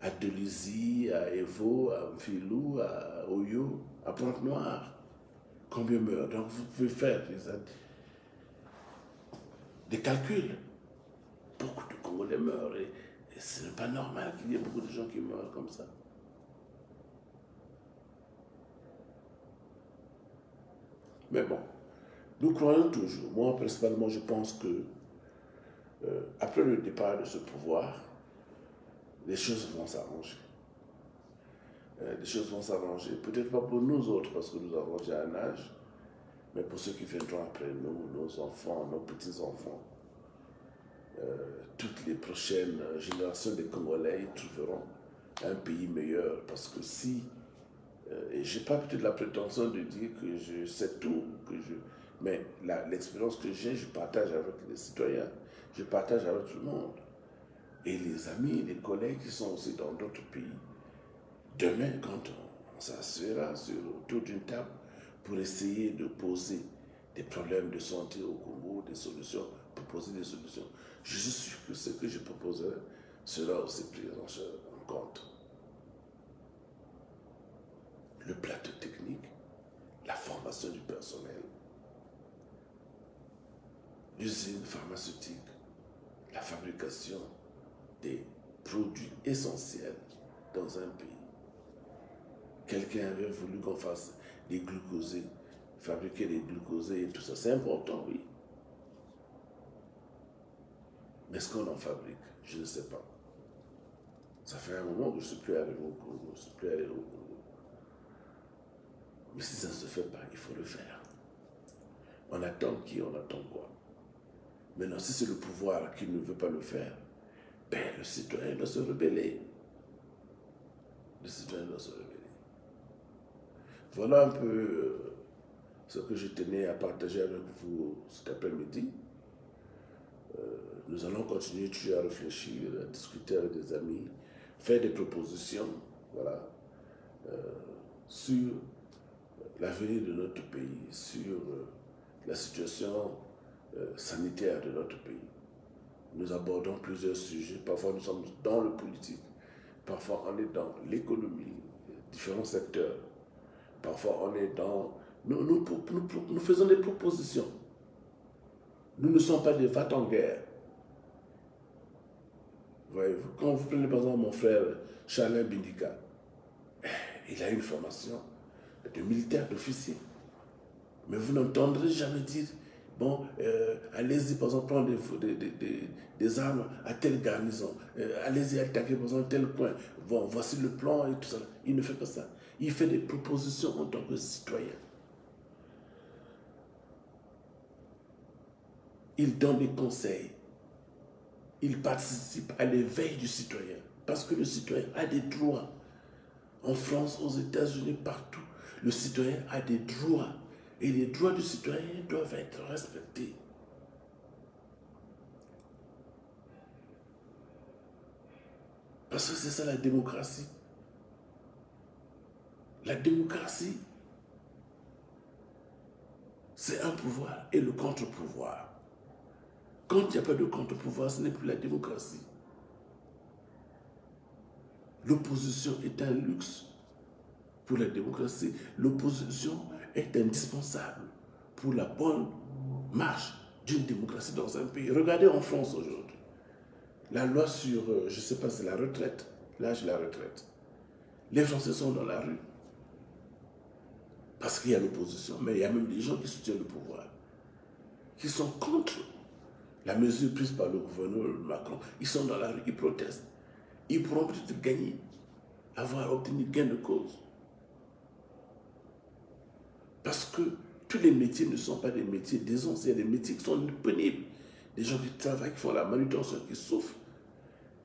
à Delizy, à Evo, à Mfilou, à Oyo, à Pointe-Noire. Combien meurent? Donc, vous pouvez faire des calculs. Beaucoup de Congolais meurent et ce n'est pas normal qu'il y ait beaucoup de gens qui meurent comme ça. Mais bon, nous croyons toujours, moi principalement je pense que après le départ de ce pouvoir, les choses vont s'arranger. les choses vont s'arranger. Peut-être pas pour nous autres, parce que nous avons déjà un âge, mais pour ceux qui viendront après nous, nos enfants, nos petits-enfants, toutes les prochaines générations des Congolais, ils trouveront un pays meilleur. Parce que si, et je n'ai pas peut-être la prétention de dire que je sais tout, mais l'expérience que j'ai, je partage avec les citoyens, je partage avec tout le monde. Et les amis, les collègues qui sont aussi dans d'autres pays. Demain, quand on s'assoira autour d'une table pour essayer de poser des problèmes de santé au Congo, des solutions, pour poser des solutions, je suis sûr que ce que je proposerai sera aussi pris en compte. Le plateau technique, la formation du personnel, l'usine pharmaceutique, la fabrication des produits essentiels dans un pays. Quelqu'un avait voulu qu'on fasse des glucosés, fabriquer des glucosés et tout ça. C'est important, oui. Mais est-ce qu'on en fabrique? Je ne sais pas. Ça fait un moment que je ne suis plus arrivé au Congo, je ne suis plus allé au Congo. Mais si ça ne se fait pas, il faut le faire. On attend qui? On attend quoi? Maintenant, si c'est le pouvoir qui ne veut pas le faire, ben, le citoyen doit se rebeller. Le citoyen doit se rebeller. Voilà un peu ce que je tenais à partager avec vous cet après-midi. Nous allons continuer toujours à réfléchir, à discuter avec des amis, faire des propositions, voilà, sur l'avenir de notre pays, sur la situation sanitaire de notre pays. Nous abordons plusieurs sujets. Parfois, nous sommes dans le politique. Parfois, on est dans l'économie, différents secteurs. Parfois, on est dans... Nous faisons des propositions. Nous ne sommes pas des va-t-en-guerre. Voyez-vous, quand vous prenez par exemple mon frère Charlin Bindika, il a une formation de militaire, d'officier. Mais vous n'entendrez jamais dire, bon, allez-y par exemple prendre des armes à telle garnison, allez-y attaquer par exemple tel coin, bon, voici le plan et tout ça. Il ne fait pas ça. Il fait des propositions en tant que citoyen. Il donne des conseils. Il participe à l'éveil du citoyen. Parce que le citoyen a des droits. En France, aux États-Unis, partout, le citoyen a des droits. Et les droits du citoyen doivent être respectés. Parce que c'est ça la démocratie. La démocratie, c'est un pouvoir et le contre-pouvoir. Quand il n'y a pas de contre-pouvoir, ce n'est plus la démocratie. L'opposition est un luxe pour la démocratie. L'opposition est indispensable pour la bonne marche d'une démocratie dans un pays. Regardez en France aujourd'hui. La loi sur, je ne sais pas, c'est la retraite, l'âge de la retraite. Les Français sont dans la rue. Parce qu'il y a l'opposition, mais il y a même des gens qui soutiennent le pouvoir, qui sont contre la mesure prise par le gouverneur Macron. Ils sont dans la rue, ils protestent. Ils pourront peut-être gagner, avoir obtenu gain de cause. Parce que tous les métiers ne sont pas des métiers d'aisance, il y a des métiers qui sont pénibles. Des gens qui travaillent, qui font la manutention, qui souffrent.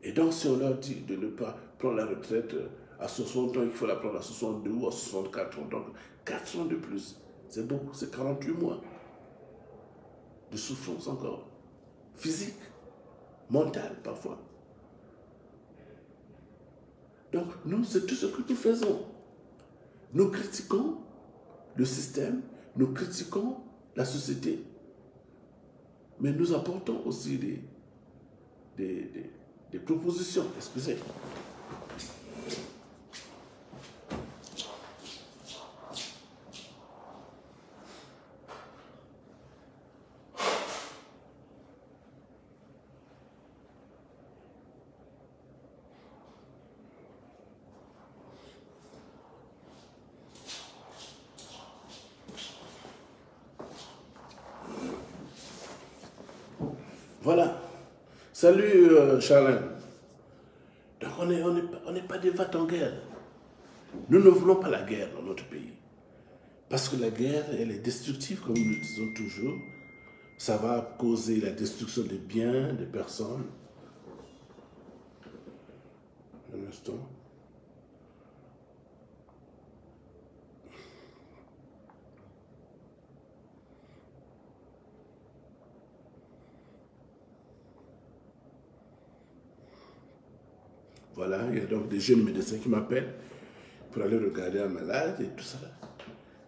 Et donc si on leur dit de ne pas prendre la retraite à 60 ans, il faut la prendre à 62 ou à 64 ans. Donc 4 ans de plus, c'est beaucoup, c'est 48 mois de souffrance encore. Physique, mentale parfois. Donc nous, c'est tout ce que nous faisons. Nous critiquons le système, nous critiquons la société, mais nous apportons aussi des propositions. Excusez. Voilà. Salut Charlin. Donc on n'est pas des va-t-en-guerre. Nous ne voulons pas la guerre dans notre pays. Parce que la guerre, elle est destructive, comme nous le disons toujours. Ça va causer la destruction des biens, des personnes. Un instant. Voilà, il y a donc des jeunes médecins qui m'appellent pour aller regarder un malade et tout ça,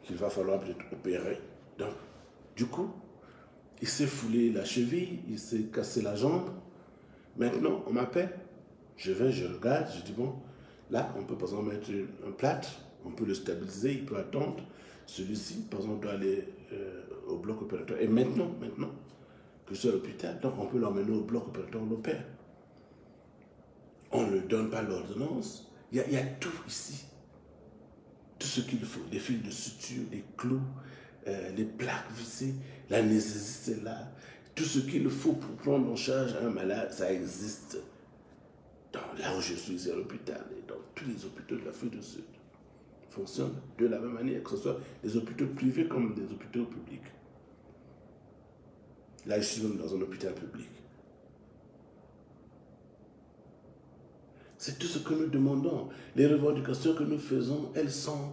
qu'il va falloir peut-être opérer. Donc, du coup, il s'est foulé la cheville, il s'est cassé la jambe. Maintenant, on m'appelle, je vais, je regarde, je dis bon, là, on peut par exemple mettre un plâtre, on peut le stabiliser, il peut attendre. Celui-ci, par exemple, doit aller au bloc opératoire. Et maintenant que je suis à l'hôpital, donc on peut l'emmener au bloc opératoire, on l'opère. On ne donne pas l'ordonnance. Il y a tout ici. Tout ce qu'il faut. Les fils de suture, les clous, les plaques vissées, l'anesthésiste est là. Tout ce qu'il faut pour prendre en charge un malade, ça existe. Là où je suis à l'hôpital et dans tous les hôpitaux de l'Afrique du Sud. Fonctionnent de la même manière, que ce soit des hôpitaux privés comme des hôpitaux publics. Là, je suis même dans un hôpital public. C'est tout ce que nous demandons. Les revendications que nous faisons, elles sont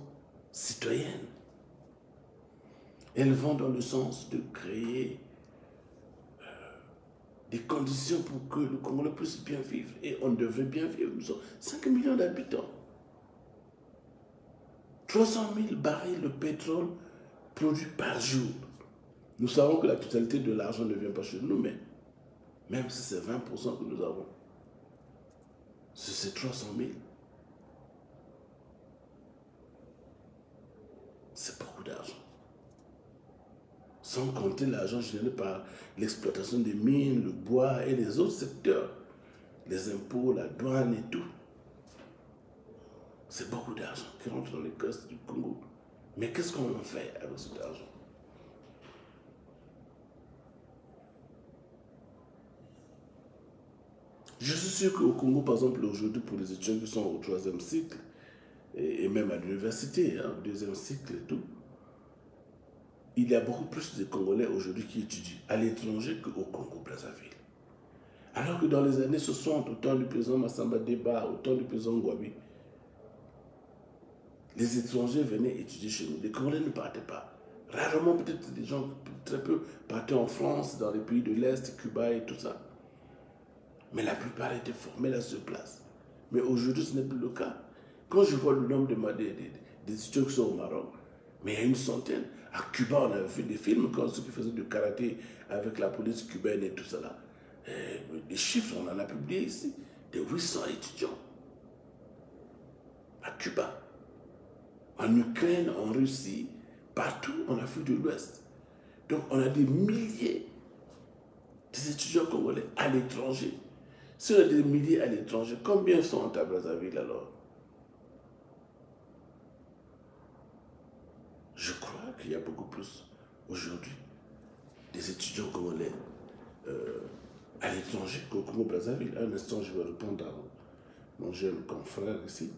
citoyennes. Elles vont dans le sens de créer des conditions pour que le Congolais puisse bien vivre. Et on devrait bien vivre. Nous sommes 5 millions d'habitants. 300 000 barils de pétrole produits par jour. Nous savons que la totalité de l'argent ne vient pas chez nous, mais même si c'est 20% que nous avons, c'est 300 000. C'est beaucoup d'argent. Sans compter l'argent généré par l'exploitation des mines, le bois et les autres secteurs. Les impôts, la douane et tout. C'est beaucoup d'argent qui rentre dans les caisses du Congo. Mais qu'est-ce qu'on en fait avec cet argent? Je suis sûr qu'au Congo, par exemple, aujourd'hui, pour les étudiants qui sont au 3e cycle, et même à l'université, au 2e cycle et tout, il y a beaucoup plus de Congolais aujourd'hui qui étudient à l'étranger qu'au Congo-Brazzaville. Alors que dans les années 60, au temps du président Massamba Deba, au temps du président Ngouabi, les étrangers venaient étudier chez nous. Les Congolais ne partaient pas. Rarement, peut-être des gens, très peu, partaient en France, dans les pays de l'Est, Cuba et tout ça. Mais la plupart étaient formés là sur place. Mais aujourd'hui, ce n'est plus le cas. Quand je vois le nombre des étudiants qui sont au Maroc, mais il y a une centaine. À Cuba, on a vu des films quand ceux qui faisaient du karaté avec la police cubaine et tout ça là. Les chiffres, on en a publié ici. De 800 étudiants. À Cuba. En Ukraine, en Russie, partout en Afrique de l'Ouest. Donc on a des milliers d'étudiants congolais à l'étranger. Si on a des milliers à l'étranger, combien sont à Brazzaville alors? Je crois qu'il y a beaucoup plus aujourd'hui des étudiants congolais à l'étranger qu'au Congo-Brazzaville. Un instant, je vais répondre à mon jeune confrère ici.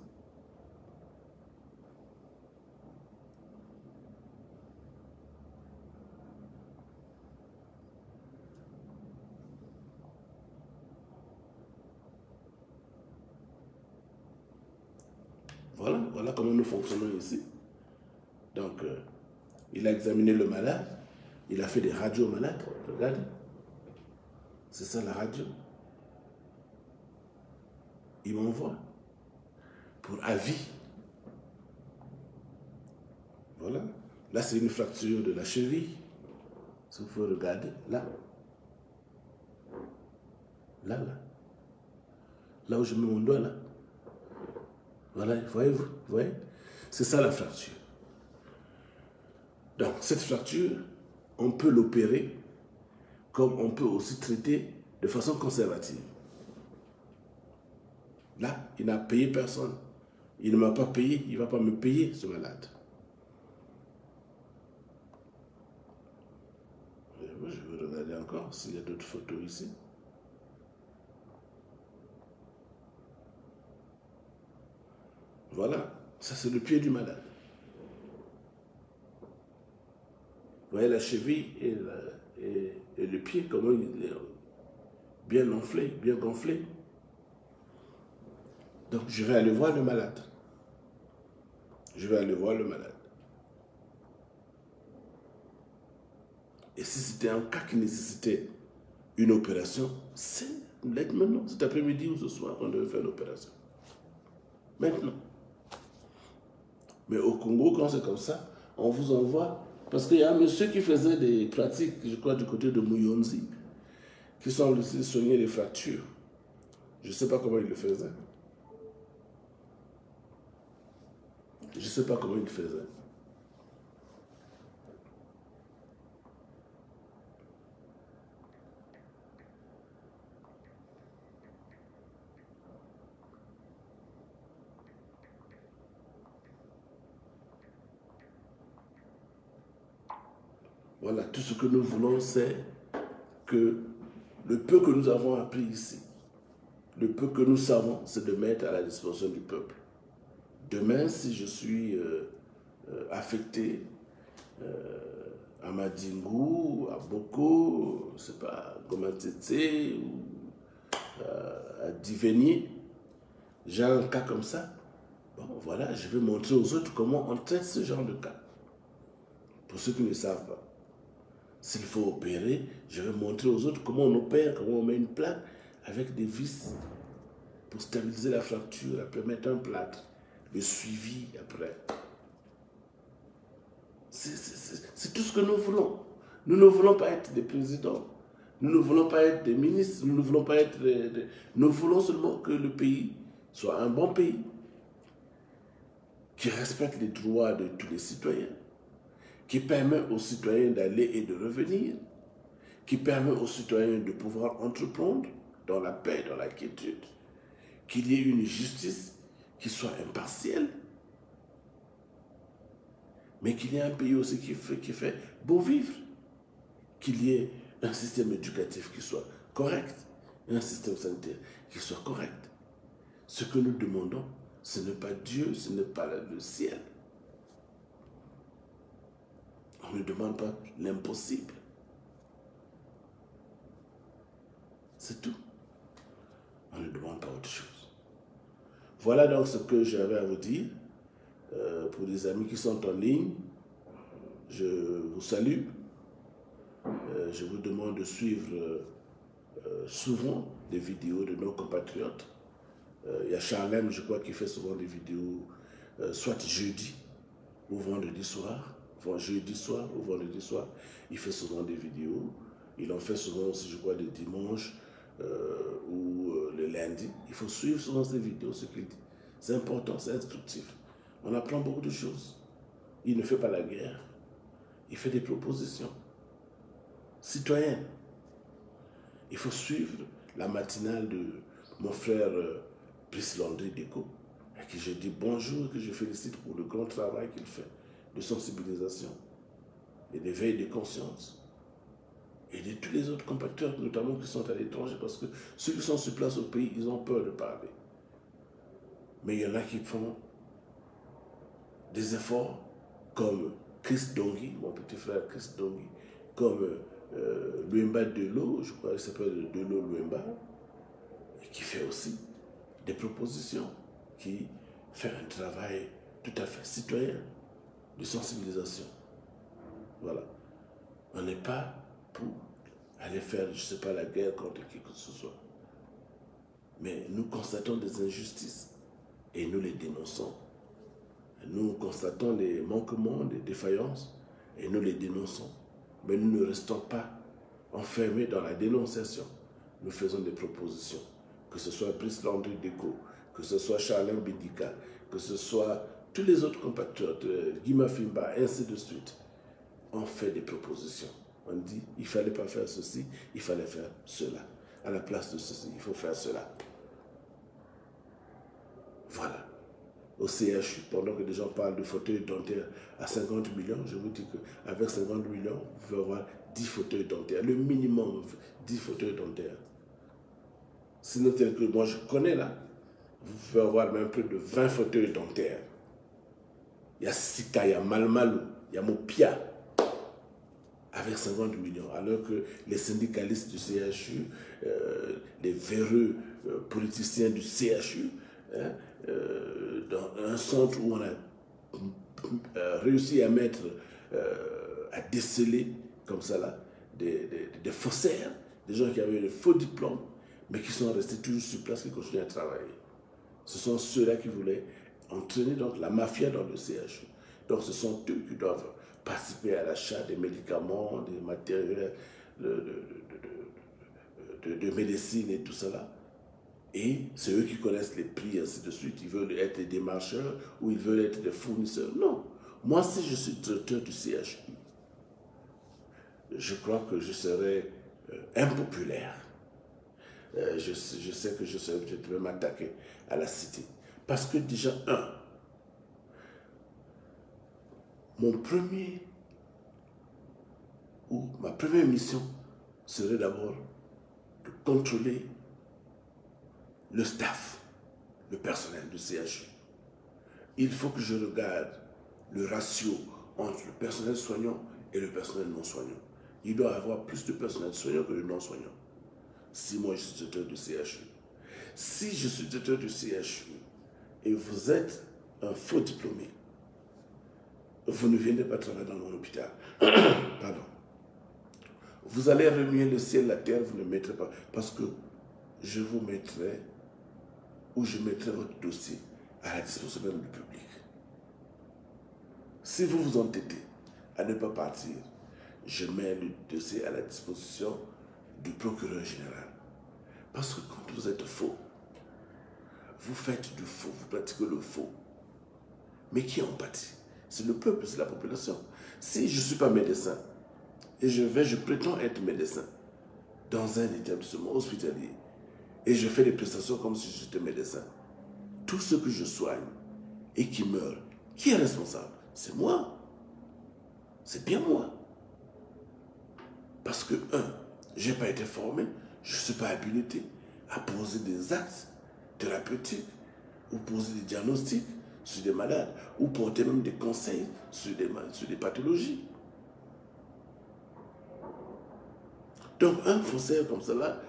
Voilà comment nous fonctionnons ici. Donc, il a examiné le malade, il a fait des radios malades, regardez. C'est ça la radio. Il m'envoie pour avis. Voilà. Là, c'est une fracture de la cheville. Si vous pouvez regarder, là. Là. Là où je mets mon doigt, là. Voilà, voyez-vous, voyez? C'est ça la fracture. Donc, cette fracture, on peut l'opérer comme on peut aussi traiter de façon conservative. Là, il n'a payé personne. Il ne m'a pas payé, il ne va pas me payer, ce malade. Je vais regarder encore s'il y a d'autres photos ici. Voilà. Ça, c'est le pied du malade. Vous voyez la cheville et le pied, comment il est bien enflé, bien gonflé. Donc, je vais aller voir le malade. Je vais aller voir le malade. Et si c'était un cas qui nécessitait une opération, c'est maintenant, cet après-midi ou ce soir, on devait faire l'opération. Maintenant. Mais au Congo, quand c'est comme ça, on vous envoie. Parce qu'il y a un monsieur qui faisait des pratiques, je crois, du côté de Muyonzi, qui semble aussi soigner les fractures. Je ne sais pas comment il le faisait. Je ne sais pas comment il le faisait. Voilà, tout ce que nous voulons, c'est que le peu que nous avons appris ici, le peu que nous savons, c'est de mettre à la disposition du peuple. Demain, si je suis affecté à Madingu, à Boko, je ne sais pas, Gomatete ou à Divenier, j'ai un cas comme ça, bon voilà, je vais montrer aux autres comment on traite ce genre de cas. Pour ceux qui ne savent pas. S'il faut opérer, je vais montrer aux autres comment on opère, comment on met une plaque avec des vis pour stabiliser la fracture, après mettre un plâtre, le suivi après. C'est tout ce que nous voulons. Nous ne voulons pas être des présidents, nous ne voulons pas être des ministres, nous ne voulons pas être nous voulons seulement que le pays soit un bon pays, qui respecte les droits de tous les citoyens, qui permet aux citoyens d'aller et de revenir, qui permet aux citoyens de pouvoir entreprendre dans la paix, dans la quiétude, qu'il y ait une justice qui soit impartielle, mais qu'il y ait un pays aussi qui fait beau vivre, qu'il y ait un système éducatif qui soit correct, et un système sanitaire qui soit correct. Ce que nous demandons, ce n'est pas Dieu, ce n'est pas le ciel. On ne demande pas l'impossible. C'est tout. On ne demande pas autre chose. Voilà donc ce que j'avais à vous dire. Pour les amis qui sont en ligne, je vous salue. Je vous demande de suivre souvent des vidéos de nos compatriotes. Il y a Charlène, je crois, qui fait souvent des vidéos, soit jeudi ou vendredi soir. Jeudi soir ou vendredi soir, il fait souvent des vidéos. Il en fait souvent aussi, je crois, le dimanche ou le lundi. Il faut suivre souvent ces vidéos, ce qu'il dit. C'est important, c'est instructif. On apprend beaucoup de choses. Il ne fait pas la guerre. Il fait des propositions citoyennes. Il faut suivre la matinale de mon frère Brice Landry Deco, à qui je dis bonjour et que je félicite pour le grand travail qu'il fait de sensibilisation et d'éveil de conscience. Et de tous les autres compatriotes, notamment qui sont à l'étranger, parce que ceux qui sont sur place au pays, ils ont peur de parler. Mais il y en a qui font des efforts, comme Chris Dongui, mon petit frère Chris Dongui, comme Luemba Delo, je crois qu'il s'appelle Delo Luemba, et qui fait aussi des propositions, qui fait un travail tout à fait citoyen, de sensibilisation. Voilà. On n'est pas pour aller faire, je ne sais pas, la guerre contre qui que ce soit. Mais nous constatons des injustices et nous les dénonçons. Nous constatons les manquements, les défaillances et nous les dénonçons. Mais nous ne restons pas enfermés dans la dénonciation. Nous faisons des propositions. Que ce soit Brice Landry Deco, que ce soit Charlène Bidika, que ce soit tous les autres compatriotes, Guy Mafimba, ainsi de suite. On fait des propositions. On dit, il ne fallait pas faire ceci, il fallait faire cela. À la place de ceci, il faut faire cela. Voilà. Au CHU, pendant que des gens parlent de fauteuils dentaires à 50 millions, je vous dis qu'avec 50 millions, vous pouvez avoir 10 fauteuils dentaires. Le minimum, 10 fauteuils dentaires. Sinon, tel que moi je connais là, vous pouvez avoir même plus de 20 fauteuils dentaires. il y a Sika, il y a Malmalou, il y a Mopia, avec 50 millions, alors que les syndicalistes du CHU, les véreux politiciens du CHU, hein, dans un centre où on a réussi à mettre, à déceler comme ça là, des faussaires, des gens qui avaient des faux diplômes, mais qui sont restés toujours sur place, qui continuent à travailler. Ce sont ceux-là qui voulaient entraîner donc la mafia dans le CHU. Donc ce sont eux qui doivent participer à l'achat des médicaments, des matériels de médecine et tout cela. Et c'est eux qui connaissent les prix, ainsi de suite. Ils veulent être des démarcheurs ou ils veulent être des fournisseurs. Non. Moi, si je suis directeur du CHU, je crois que je serai impopulaire. Je sais que je vais m'attaquer à la cité. Parce que déjà, ma première mission serait d'abord de contrôler le staff, le personnel du CHU. Il faut que je regarde le ratio entre le personnel soignant et le personnel non soignant. Il doit y avoir plus de personnel soignant que de non soignant. Si moi je suis directeur du CHU. Si je suis directeur du CHU et vous êtes un faux diplômé, vous ne viendrez pas travailler dans mon hôpital. Pardon. Vous allez remuer le ciel, la terre, vous ne mettrez pas. Parce que je vous mettrai, ou je mettrai votre dossier à la disposition même du public. Si vous vous entêtez à ne pas partir, je mets le dossier à la disposition du procureur général. Parce que quand vous êtes faux, vous faites du faux, vous pratiquez le faux. Mais qui en pâtit? C'est le peuple, c'est la population. Si je ne suis pas médecin, et je prétends être médecin dans un établissement hospitalier, et je fais des prestations comme si j'étais médecin, tout ce que je soigne et qui meurt, qui est responsable? C'est moi. C'est bien moi. Parce que, je n'ai pas été formé, je ne suis pas habilité à poser des actes thérapeutiques ou poser des diagnostics sur des malades ou porter même des conseils sur des pathologies. Donc, un faussaire comme cela,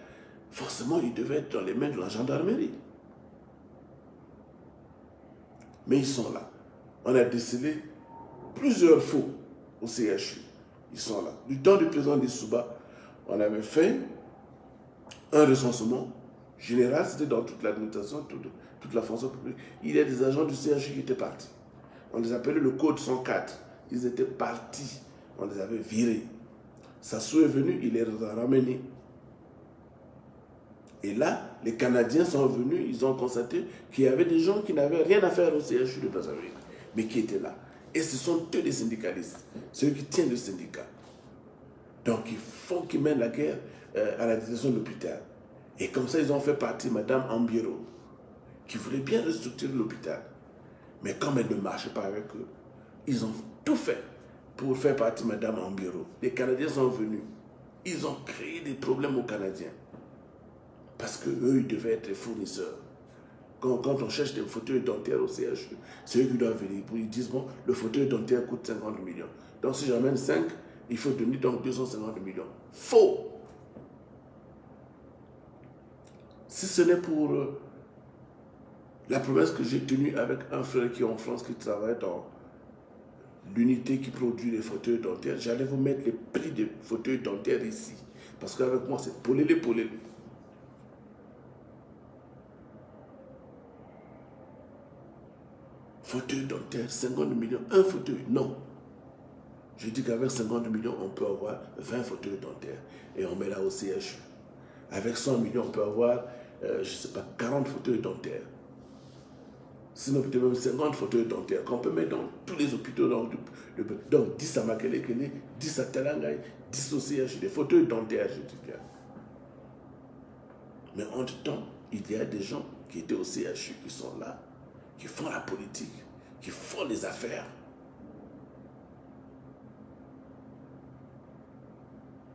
forcément, il devait être dans les mains de la gendarmerie. Mais ils sont là. On a décelé plusieurs faux au CHU. Ils sont là. Du temps du président Lissouba, on avait fait un recensement général, c'était dans toute l'administration, toute la fonction publique. Il y a des agents du CHU qui étaient partis. On les appelait le code 104. Ils étaient partis. On les avait virés. Sassou est venu, il les a ramenés. Et là, les Canadiens sont venus, ils ont constaté qu'il y avait des gens qui n'avaient rien à faire au CHU de Brazzaville, mais qui étaient là. Et ce sont eux les syndicalistes, ceux qui tiennent le syndicat. Donc, qu'ils mènent la guerre à la direction de l'hôpital. Et comme ça, ils ont fait partir Mme Ambiero, qui voulait bien restructurer l'hôpital. Mais comme elle ne marchait pas avec eux, ils ont tout fait pour faire partir Mme Ambiero. Les Canadiens sont venus. Ils ont créé des problèmes aux Canadiens. Parce qu'eux, ils devaient être les fournisseurs. Quand on cherche des fauteuils dentaires au CHU, c'est eux qui doivent venir. Ils disent, bon, le fauteuil dentaire coûte 50 millions. Donc si j'amène 5, il faut donner donc 250 millions. Faux! Si ce n'est pour la promesse que j'ai tenue avec un frère qui est en France, qui travaille dans l'unité qui produit les fauteuils dentaires, j'allais vous mettre les prix des fauteuils dentaires ici. Parce qu'avec moi, c'est polélé. Fauteuil dentaire, 50 millions, un fauteuil, non. Je dis qu'avec 50 millions, on peut avoir 20 fauteuils dentaires. Et on met là au CHU. Avec 100 millions, on peut avoir, je ne sais pas, 40 fauteuils dentaires. Sinon, peut-être même 50 fauteuils dentaires qu'on peut mettre dans tous les hôpitaux. Donc 10 à Makelekele, 10 à Talangay, 10 au CHU, des fauteuils dentaires, je dis bien. Mais entre-temps, il y a des gens qui étaient au CHU, qui sont là, qui font la politique, qui font les affaires.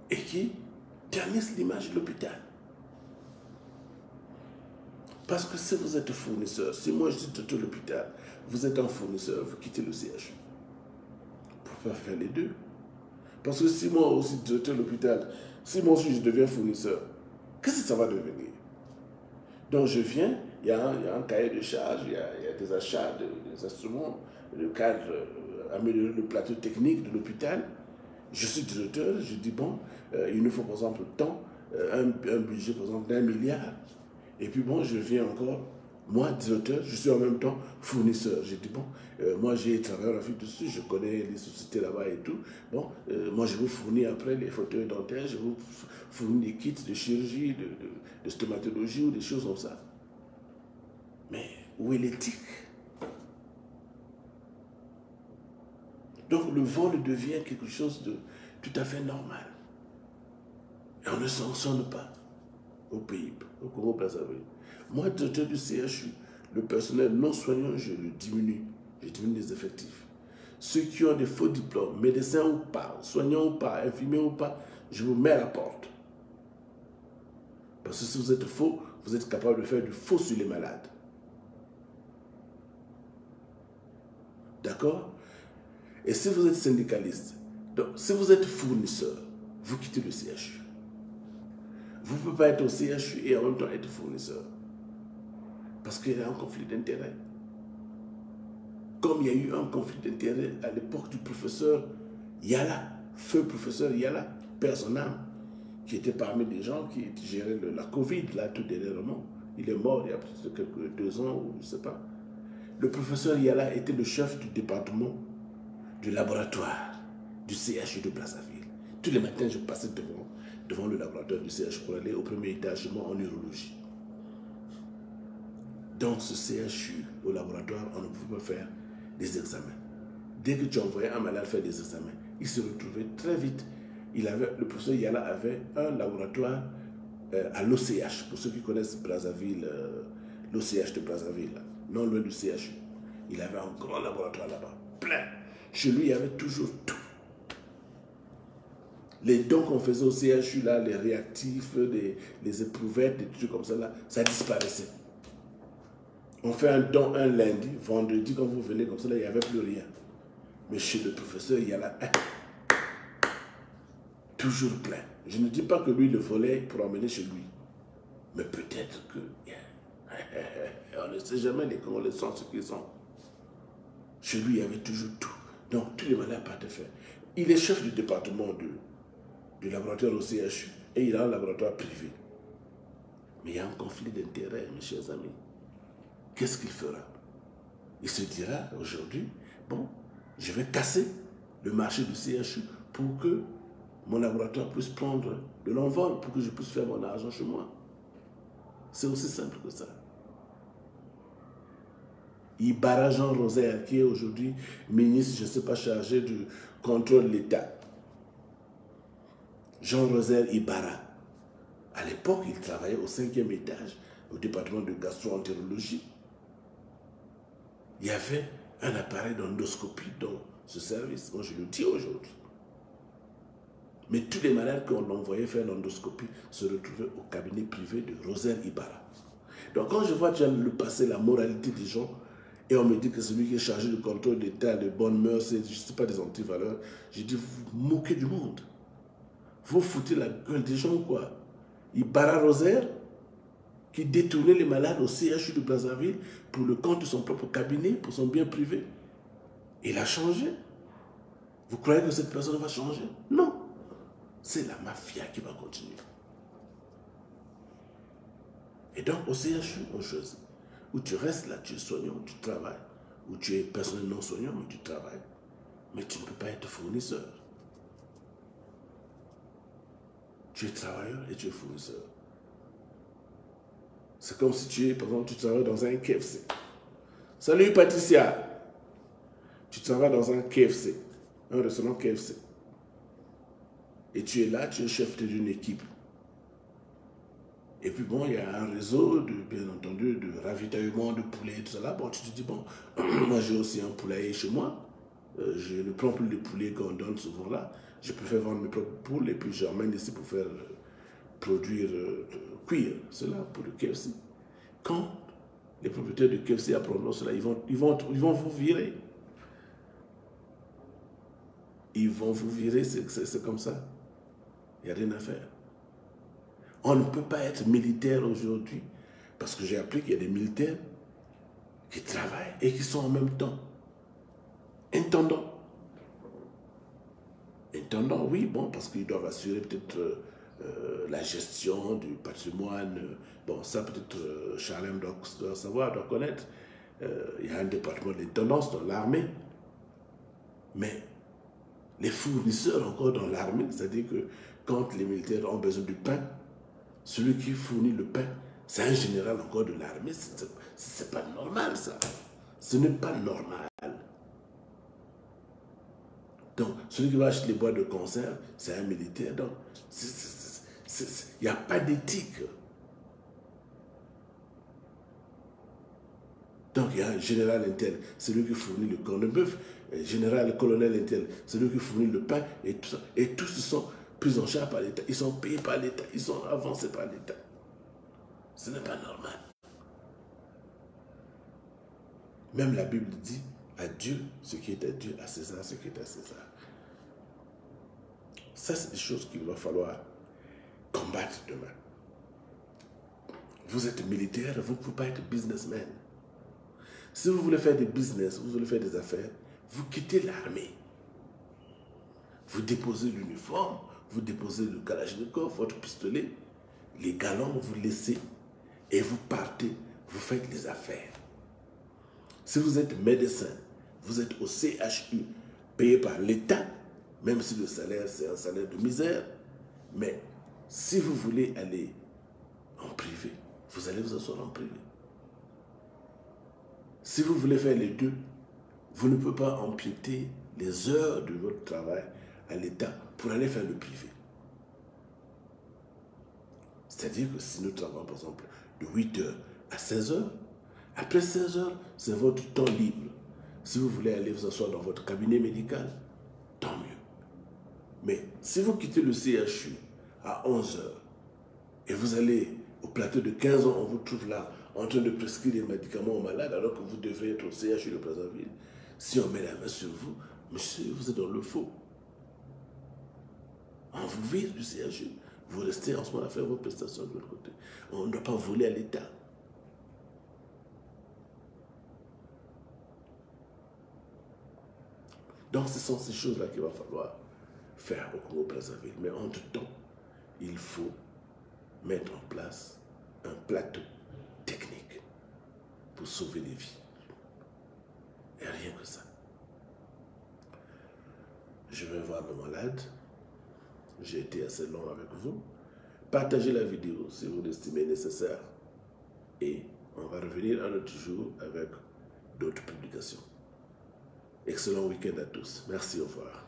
Et qui ternissent l'image de l'hôpital. Parce que si vous êtes fournisseur, si moi je suis directeur de l'hôpital, vous êtes un fournisseur, vous quittez le CHU. Vous ne pouvez pas faire les deux. Parce que si moi aussi directeur de l'hôpital, si moi aussi je deviens fournisseur, qu'est-ce que ça va devenir? Donc je viens, il y a un cahier de charges, il y a des achats, des instruments, le cadre, améliorer le plateau technique de l'hôpital. Je suis directeur, je dis bon, il nous faut par exemple tant, un budget par exemple d'1 milliard. Et puis bon, je viens encore, moi directeur, je suis en même temps fournisseur. Je dis bon, moi j'ai travaillé en Afrique du Sud, je connais les sociétés là-bas et tout. Bon, moi je vous fournis après les fauteuils dentaires, je vous fournis des kits de chirurgie, de stomatologie ou des choses comme ça. Mais où est l'éthique? Donc le vol devient quelque chose de tout à fait normal. Et on ne sanctionne pas au pays, au Congo-Brazzaville. Moi, directeur du CHU, le personnel non soignant, je le diminue. Je diminue les effectifs. Ceux qui ont des faux diplômes, médecins ou pas, soignants ou pas, infirmiers ou pas, je vous mets à la porte. Parce que si vous êtes faux, vous êtes capable de faire du faux sur les malades. D'accord? Et si vous êtes syndicaliste, donc si vous êtes fournisseur, vous quittez le CHU. Vous ne pouvez pas être au CHU et en même temps être fournisseur. Parce qu'il y a un conflit d'intérêts. Comme il y a eu un conflit d'intérêts à l'époque du professeur Yala, feu professeur Yala, père son âme, qui était parmi des gens qui géraient la Covid, là, tout dernièrement. Il est mort il y a peut-être quelques 2 ans, ou je ne sais pas. Le professeur Yala était le chef du département du laboratoire du CHU de Brazzaville. Tous les matins, je passais devant le laboratoire du CHU pour aller au premier étage, moi, en neurologie. Dans ce CHU, au laboratoire, on ne pouvait pas faire des examens. Dès que tu envoyais un malade faire des examens, il se retrouvait très vite. Le professeur Yala avait un laboratoire à l'OCH, pour ceux qui connaissent Brazzaville, l'OCH de Brazzaville, là, non loin du CHU. Il avait un grand laboratoire là-bas, plein. Chez lui, il y avait toujours tout. Les dons qu'on faisait au CHU, là, les réactifs, les éprouvettes, des trucs comme ça, là, ça disparaissait. On fait un don un lundi, vendredi, quand vous venez comme ça, là, il n'y avait plus rien. Mais chez le professeur, il y a là, toujours plein. Je ne dis pas que lui le volait pour emmener chez lui. Mais peut-être que... on ne sait jamais les Congolais sont ce qu'ils sont. Chez lui, il y avait toujours tout. Donc, tous les malades partaient faire. Il est chef du département du laboratoire au CHU et il a un laboratoire privé. Mais il y a un conflit d'intérêts, mes chers amis. Qu'est-ce qu'il fera? Il se dira aujourd'hui, bon, je vais casser le marché du CHU pour que mon laboratoire puisse prendre de l'envol, pour que je puisse faire mon argent chez moi. C'est aussi simple que ça. Ibarra Jean Rosaire, qui est aujourd'hui ministre, je ne sais pas, chargé du contrôle de l'État. Jean Rosaire Ibarra. À l'époque, il travaillait au 5e étage, au département de gastro-entérologie. Il y avait un appareil d'endoscopie dans ce service. Moi, je le dis aujourd'hui. Mais tous les malades qu'on envoyait faire l'endoscopie se retrouvaient au cabinet privé de Rosaire Ibarra. Donc, quand je vois déjà le passé, la moralité des gens, et on me dit que celui qui est chargé du contrôle d'état, de bonnes mœurs, je ne sais pas, des antivaleurs, je dis, vous vous moquez du monde. Vous foutez la gueule des gens ou quoi? Ibarra Rosaire, qui détournait les malades au CHU de Brazzaville pour le compte de son propre cabinet, pour son bien privé. Il a changé. Vous croyez que cette personne va changer? Non. C'est la mafia qui va continuer. Et donc, au CHU, on choisit. Où tu restes là, tu es soignant, tu travailles. Ou tu es personnel non soignant, mais tu travailles. Mais tu ne peux pas être fournisseur. Tu es travailleur et tu es fournisseur. C'est comme si tu es, par exemple, tu travailles dans un KFC. Salut Patricia. Tu travailles dans un KFC, un restaurant KFC. Et tu es là, tu es chef d'une équipe. Et puis bon, il y a un réseau, bien entendu, de ravitaillement de poulets et tout ça là. Bon, tu te dis, bon, moi j'ai aussi un poulailler chez moi. Je ne prends plus les poulets qu'on donne souvent là. Je préfère vendre mes propres poules et puis j'emmène ici pour faire produire, cuire cela pour le KFC. Quand les propriétaires de KFC apprendront cela, ils vont vous virer. Ils vont vous virer, c'est comme ça. Il n'y a rien à faire. On ne peut pas être militaire aujourd'hui, parce que j'ai appris qu'il y a des militaires qui travaillent et qui sont en même temps intendants. Intendants, oui, bon, parce qu'ils doivent assurer peut-être la gestion du patrimoine. Bon, ça peut-être Charlem doit savoir, doit connaître. Il y a un département d'intendance dans l'armée. Mais les fournisseurs encore dans l'armée, c'est-à-dire que quand les militaires ont besoin du pain, celui qui fournit le pain, c'est un général encore de l'armée. C'est pas normal, ça. Ce n'est pas normal. Donc, celui qui va acheter les boîtes de conserve, c'est un militaire. Donc, il n'y a pas d'éthique. Donc, il y a un général intel, c'est lui qui fournit le corps de bœuf. Général, colonel intel, c'est lui qui fournit le pain et tout ça. Et tous ils sont pris en charge par l'État. Ils sont payés par l'État. Ils sont avancés par l'État. Ce n'est pas normal. Même la Bible dit à Dieu ce qui est à Dieu, à César ce qui est à César. Ça, c'est des choses qu'il va falloir combattre demain. Vous êtes militaire, vous ne pouvez pas être businessman. Si vous voulez faire des business, vous voulez faire des affaires, vous quittez l'armée. Vous déposez l'uniforme, vous déposez le kalachnikov, votre pistolet, les galons, vous laissez et vous partez, vous faites les affaires. Si vous êtes médecin, vous êtes au CHU, payé par l'État, même si le salaire, c'est un salaire de misère, mais si vous voulez aller en privé, vous allez vous asseoir en privé. Si vous voulez faire les deux, vous ne pouvez pas empiéter les heures de votre travail à l'État pour aller faire le privé. C'est-à-dire que si nous travaillons, par exemple, de 8h à 16h, après 16h, c'est votre temps libre. Si vous voulez aller vous asseoir dans votre cabinet médical, tant mieux. Mais si vous quittez le CHU à 11h et vous allez au plateau de 15 ans, on vous trouve là en train de prescrire des médicaments aux malades alors que vous devez être au CHU de Brazzaville, si on met la main sur vous, monsieur, vous êtes dans le faux. On vous vire du CHU. Vous restez en ce moment à faire vos prestations de l'autre côté. On ne doit pas voler à l'État. Donc, ce sont ces choses-là qu'il va falloir faire au Congo-Brazzaville. Mais entre-temps, il faut mettre en place un plateau technique pour sauver les vies. Et rien que ça. Je vais voir mes malades. J'ai été assez long avec vous. Partagez la vidéo si vous l'estimez nécessaire. Et on va revenir un autre jour avec d'autres publications. Excellent week-end à tous. Merci, au revoir.